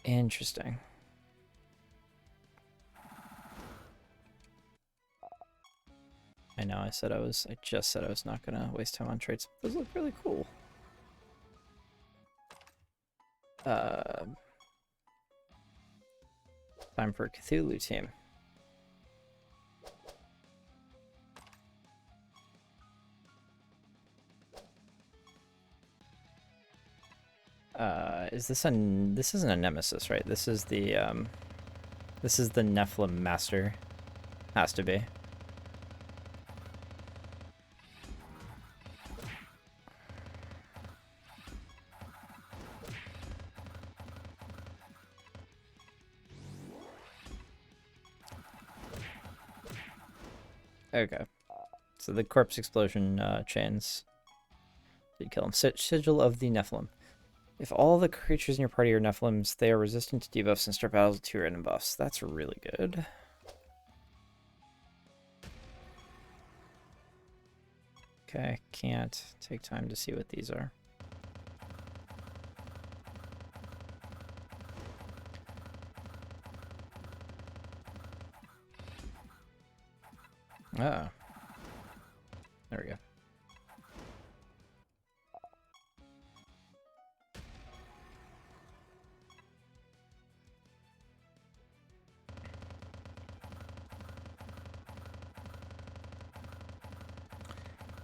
Interesting. I know I just said I was not gonna waste time on traits. Those look really cool. Time for a Cthulhu team. This isn't a nemesis, right? This is the Nephilim master. Has to be. Okay. So the corpse explosion chains did kill him. Sigil of the Nephilim. If all the creatures in your party are Nephilims, they are resistant to debuffs and start battles with 2 random buffs. That's really good. Okay, can't take time to see what these are. Ah. There we go.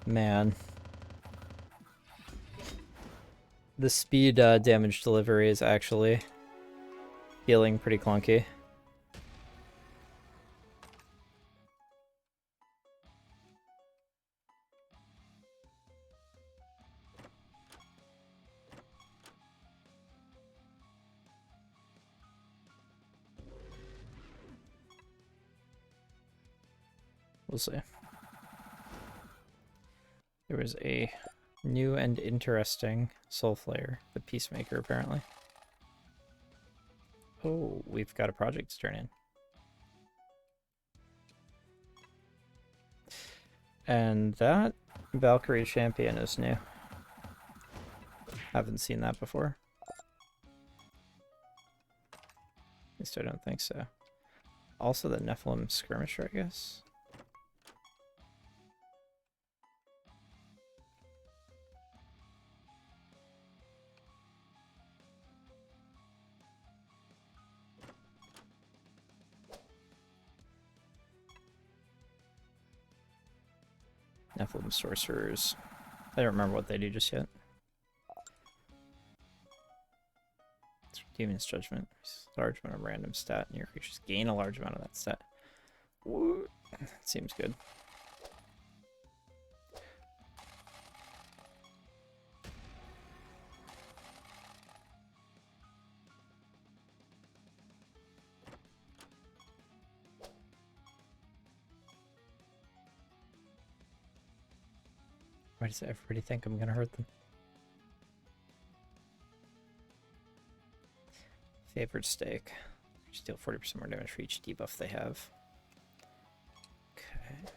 Man. The speed damage delivery is actually feeling pretty clunky. We'll see. There was a new and interesting Soul Flayer, the Peacemaker, apparently. Oh, we've got a project to turn in. And that Valkyrie Champion is new. Haven't seen that before. At least I don't think so. Also the Nephilim Skirmisher, I guess. Nephilim Sorcerers. I don't remember what they do just yet. It's Demon's Judgment. Large amount of random stat, and your creatures gain a large amount of that stat. Woo. That seems good. Why does everybody think I'm gonna hurt them? Favored stake. Just deal 40% more damage for each debuff they have. Okay.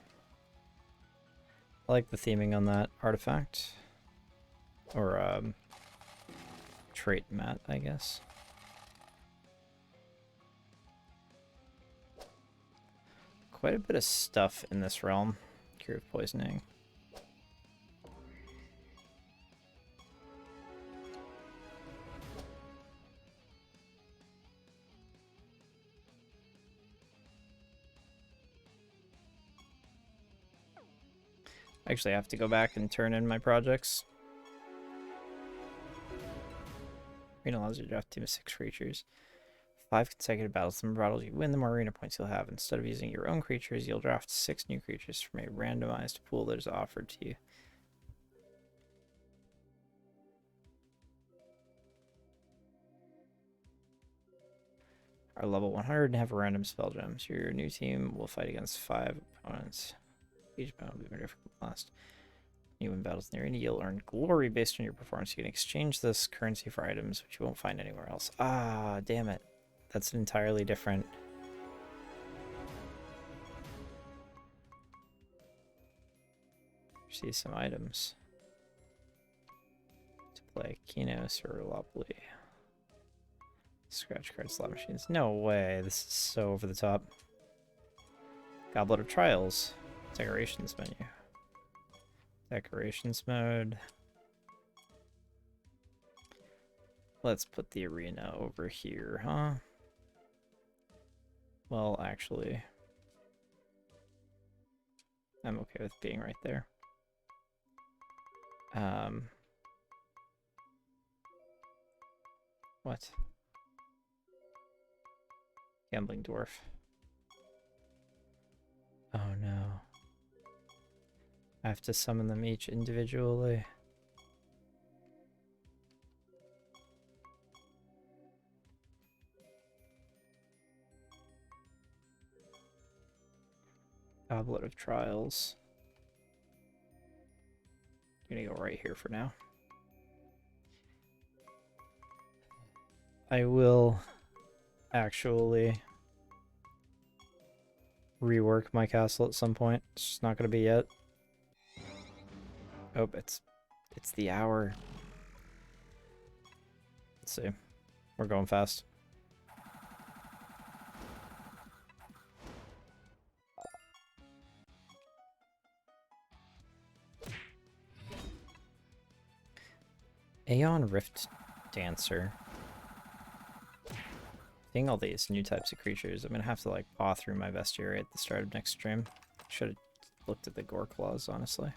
I like the theming on that artifact. Or, trait mat, I guess. Quite a bit of stuff in this realm. Cure of Poisoning. Actually, I have to go back and turn in my projects. Arena allows you to draft a team of 6 creatures. 5 consecutive battles. The more battles you win, the more arena points you'll have. Instead of using your own creatures, you'll draft 6 new creatures from a randomized pool that is offered to you. Are level 100 and have random spell gems. Your new team will fight against 5 opponents. Each battle will be very different from the last. You win battles in the arena, you'll earn glory based on your performance. You can exchange this currency for items, which you won't find anywhere else. Ah, damn it. That's an entirely different... See some items. To play Kinos or Lopley. Scratch card slot machines. No way. This is so over the top. Goblet of Trials. Decorations menu. Decorations mode. Let's put the arena over here, huh? Well, actually, I'm okay with being right there. What? Gambling Dwarf. Oh no. I have to summon them each individually. Goblet of Trials. I'm gonna go right here for now. I will actually rework my castle at some point. It's just not gonna be yet. Oh, it's the hour. Let's see. We're going fast. Aeon Rift Dancer. Seeing all these new types of creatures, I'm gonna have to like paw through my bestiary at the start of next stream. Should have looked at the gore claws, honestly.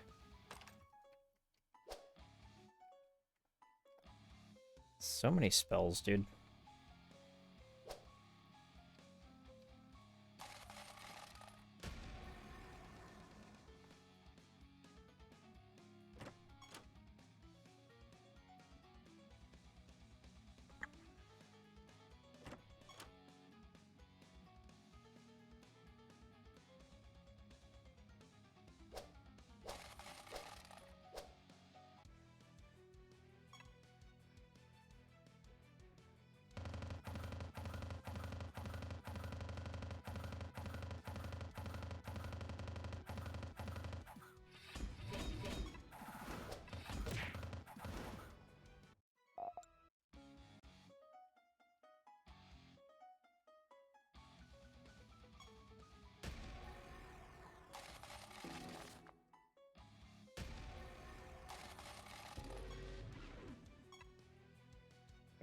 So many spells, dude.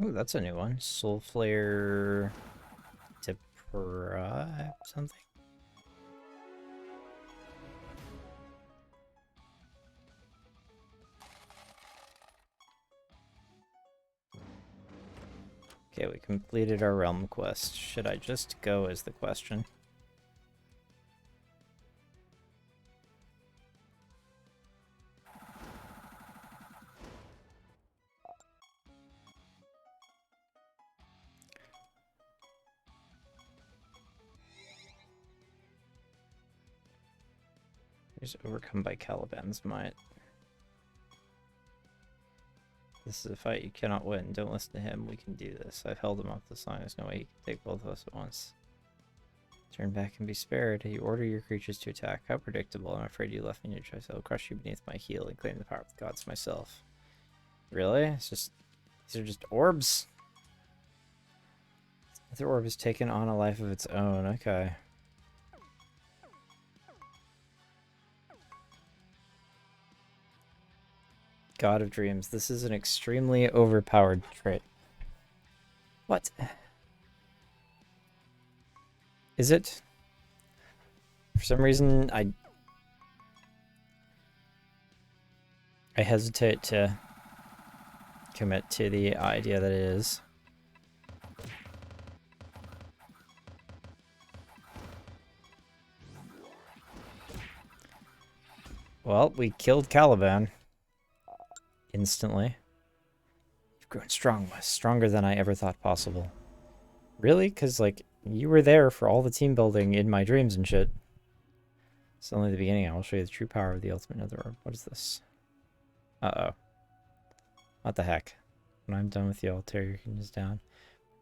Ooh, that's a new one. Soul Flare Deprive something. Okay, we completed our realm quest. Should I just go is the question. He's overcome by Caliban's might. This is a fight you cannot win. Don't listen to him. We can do this. I've held him off this line. There's no way he can take both of us at once. Turn back and be spared. You order your creatures to attack. How predictable. I'm afraid you left me in your choice. I will crush you beneath my heel and claim the power of the gods myself. Really? It's just... These are just orbs? The orb has taken on a life of its own. Okay. God of Dreams. This is an extremely overpowered trait. What? Is it? For some reason, I hesitate to commit to the idea that it is. Well, we killed Caliban. Instantly. You've grown strong, Wes. Stronger than I ever thought possible. Really? Because, like, you were there for all the team building in my dreams and shit. It's only the beginning. I will show you the true power of the ultimate netherorb. What is this? Uh-oh. What the heck? When I'm done with you, I'll tear your kingdoms down.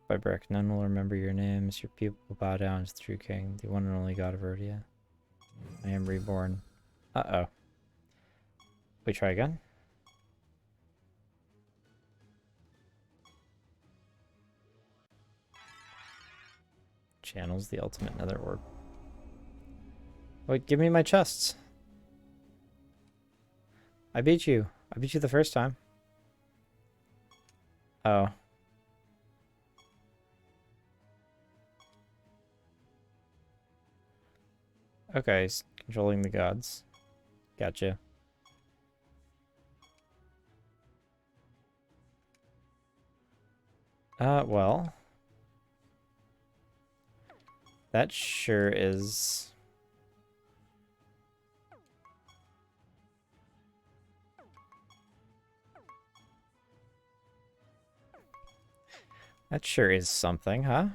By brick, none will remember your names. Your people will bow down to the true king, the one and only god of Erdia. I am reborn. Uh-oh. We try again? Channels the ultimate nether orb. Wait, give me my chests. I beat you. I beat you the first time. Oh. Okay, he's controlling the gods. Gotcha. Well. That sure is... That sure is something, huh?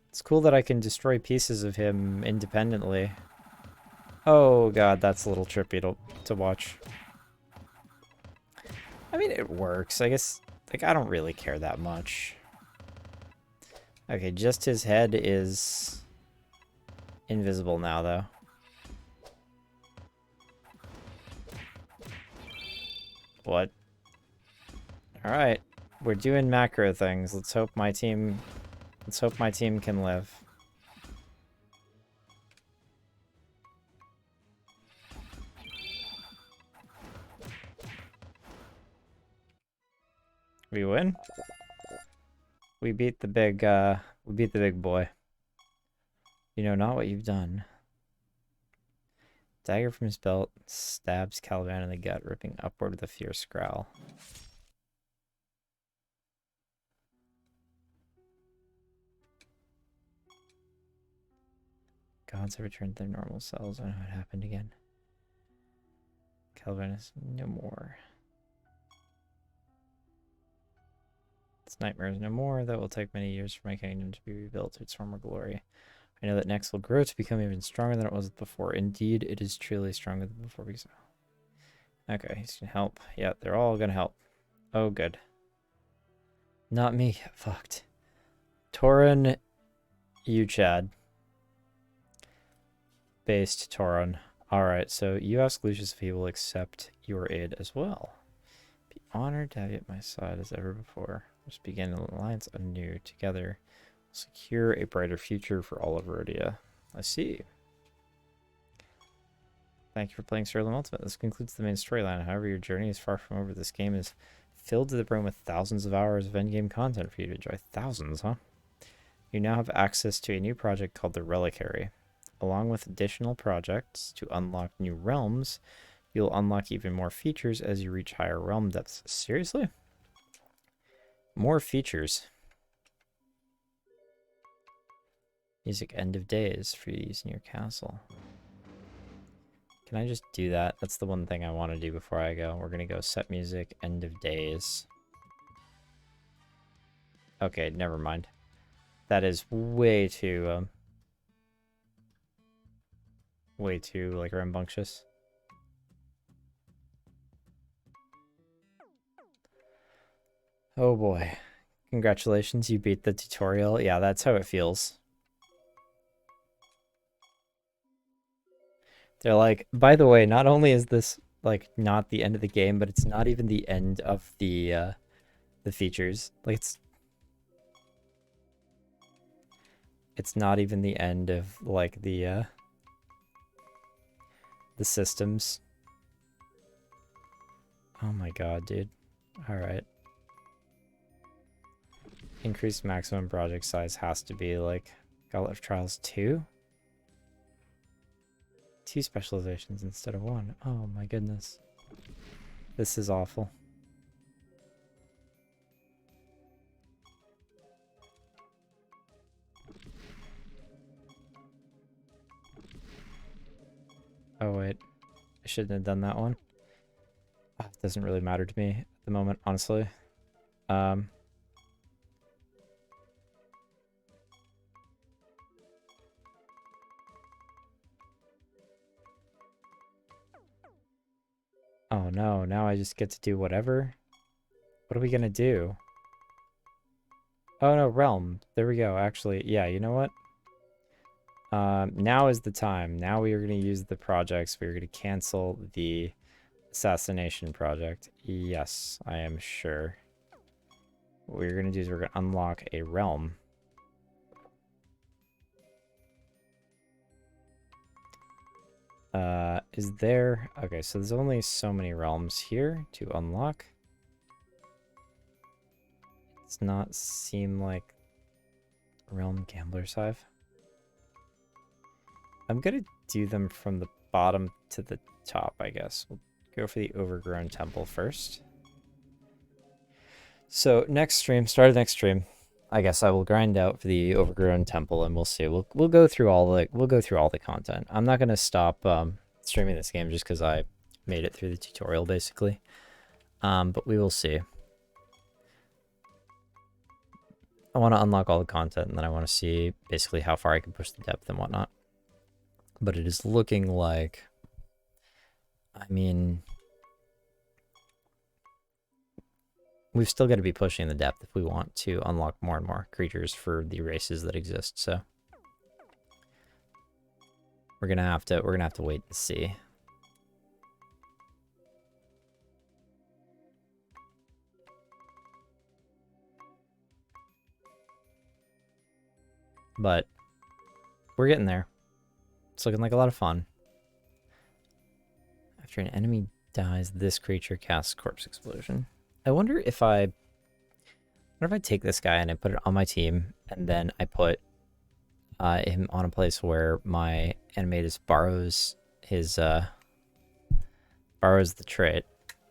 It's cool that I can destroy pieces of him independently. Oh god, that's a little trippy to watch. I mean, it works. I guess, like, I don't really care that much. Okay, just his head is invisible now, though. What? Alright. We're doing macro things. Let's hope my team can live. We win? We beat the big boy. You know not what you've done. Dagger from his belt stabs Caliban in the gut, ripping upward with a fierce growl. Gods have returned to their normal selves. I know what happened again. Caliban is no more. This nightmare is no more. That will take many years for my kingdom to be rebuilt to its former glory. I know that next will grow to become even stronger than it was before. Indeed, it is truly stronger than before. Okay, he's gonna help. Yeah, they're all gonna help. Oh, good. Not me. Fucked. Torin, you Chad. Based Torin. Alright, so you ask Lucius if he will accept your aid as well. Be honored to have you at my side as ever before. Let's begin an alliance anew together. Secure a brighter future for all of Rhodia. I see. Thank you for playing Siralim Ultimate. This concludes the main storyline. However, your journey is far from over. This game is filled to the brim with thousands of hours of endgame content for you to enjoy. Thousands, huh? You now have access to a new project called the Reliquary. Along with additional projects to unlock new realms, you'll unlock even more features as you reach higher realm depths. Seriously? More features. Music End of Days for use in your castle. Can I just do that? That's the one thing I want to do before I go. We're going to go set music End of Days. Okay, never mind. That is way too like rambunctious. Oh boy. Congratulations, you beat the tutorial. Yeah, that's how it feels. They're like, by the way, not only is this like not the end of the game, but it's not even the end of the features. Like it's not even the end of like the systems. Oh my god, dude. All right. Increased maximum project size has to be like Gauntlet of Trials 2. 2 specializations instead of 1. Oh my goodness. This is awful. Oh wait, I shouldn't have done that one. Oh, it doesn't really matter to me at the moment, honestly. Oh no, now I just get to do whatever? What are we gonna do? Oh no, Realm. There we go, actually. Yeah, you know what? Now is the time. Now we are going to use the projects. We are going to cancel the assassination project. Yes, I am sure. What we're going to do is we're going to unlock a realm. Is there... Okay, so there's only so many realms here to unlock. Does not seem like Realm Gambler's Hive. I'm gonna do them from the bottom to the top, I guess. We'll go for the Overgrown Temple first. So next stream, start of next stream, I guess I will grind out for the Overgrown Temple, and we'll see. We'll go through all the content. I'm not gonna stop streaming this game just because I made it through the tutorial, basically. But we will see. I want to unlock all the content, and then I want to see basically how far I can push the depth and whatnot. But it is looking like, I mean, we've still got to be pushing the depth if we want to unlock more and more creatures for the races that exist. So we're gonna have to wait and see. But we're getting there. It's looking like a lot of fun. After an enemy dies, this creature casts Corpse Explosion. I wonder if I What if I take this guy and I put it on my team, and then I put him on a place where my animatus borrows his borrows the trait,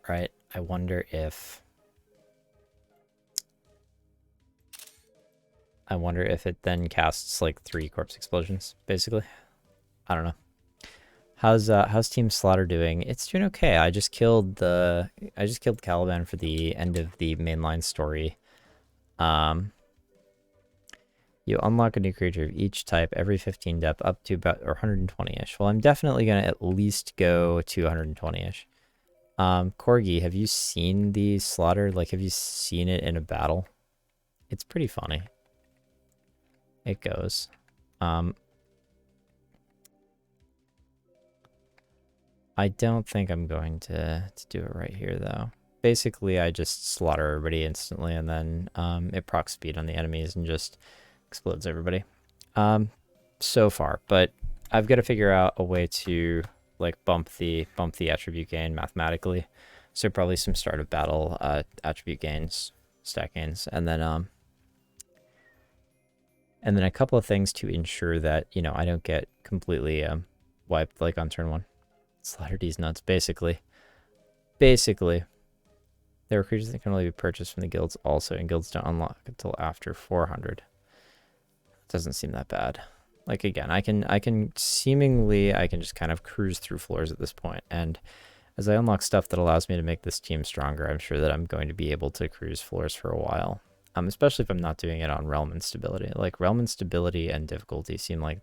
right? I wonder if it then casts like 3 corpse explosions, basically. I don't know. How's Team Slaughter doing? It's doing okay. I just killed Caliban for the end of the mainline story. You unlock a new creature of each type every 15 depth up to about 120-ish. Well, I'm definitely gonna at least go to 120-ish. Corgi, have you seen the Slaughter? Like, have you seen it in a battle? It's pretty funny. It goes. I don't think I'm going to do it right here, though. Basically, I just slaughter everybody instantly, and then it procs speed on the enemies and just explodes everybody. So far, but I've got to figure out a way to like bump the attribute gain mathematically. So probably some start of battle attribute gains, stat gains, and then a couple of things to ensure that, you know, I don't get completely wiped like on turn 1. Slaughter these nuts, basically. There are creatures that can only be purchased from the guilds also, and guilds don't unlock until after 400. Doesn't seem that bad. Like, again, I can just kind of cruise through floors at this point, and as I unlock stuff that allows me to make this team stronger, I'm sure that I'm going to be able to cruise floors for a while. Especially if I'm not doing it on realm instability. Like, realm instability and difficulty seem like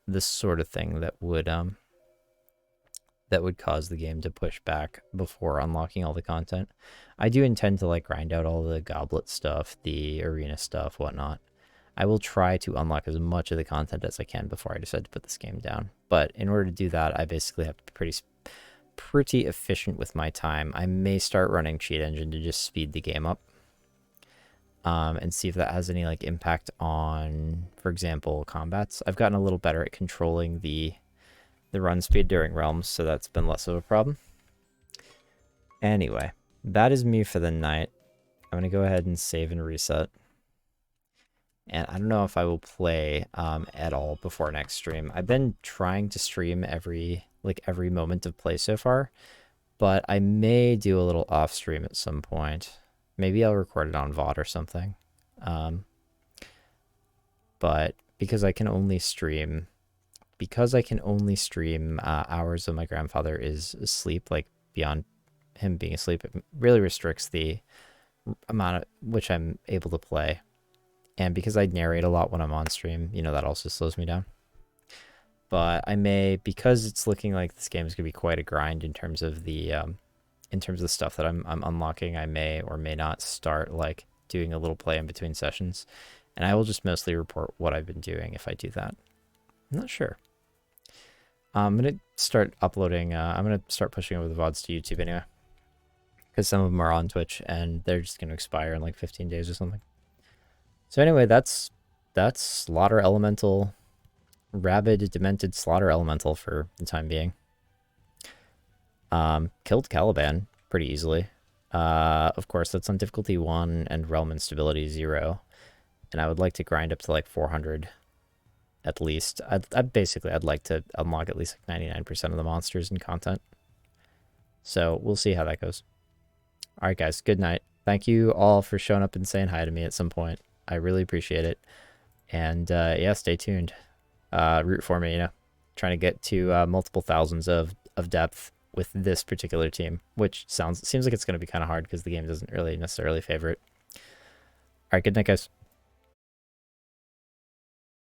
this sort of thing that would cause the game to push back before unlocking all the content. I do intend to like grind out all the goblet stuff, the arena stuff, whatnot. I will try to unlock as much of the content as I can before I decide to put this game down. But in order to do that, I basically have to be pretty efficient with my time. I may start running Cheat Engine to just speed the game up. And see if that has any like impact on, for example, combats. I've gotten a little better at controlling the run speed during realms, so that's been less of a problem. Anyway, that is me for the night. I'm going to go ahead and save and reset. And I don't know if I will play at all before next stream. I've been trying to stream every moment of play so far, but I may do a little off stream at some point. Maybe I'll record it on VOD or something. But because I can only stream hours of my grandfather is asleep, like beyond him being asleep, it really restricts the amount at which I'm able to play. And because I narrate a lot when I'm on stream, you know, that also slows me down. But I may, because it's looking like this game is going to be quite a grind in terms of the stuff that I'm unlocking, I may or may not start like doing a little play in between sessions. And I will just mostly report what I've been doing if I do that. I'm not sure. I'm going to start uploading, I'm going to start pushing over the VODs to YouTube anyway. Because some of them are on Twitch and they're just going to expire in like 15 days or something. So anyway, that's Slaughter Elemental, Rabid Demented Slaughter Elemental for the time being. Killed Caliban pretty easily. Of course, that's on difficulty 1 and realm instability 0. And I would like to grind up to like 400 at least. I'd like to unlock at least like 99% of the monsters and content. So we'll see how that goes. All right, guys, good night. Thank you all for showing up and saying hi to me at some point. I really appreciate it. And yeah, stay tuned. Root for me, you know, trying to get to multiple thousands of depth with this particular team, which seems like it's going to be kind of hard because the game doesn't really necessarily favor it. All right, good night, guys.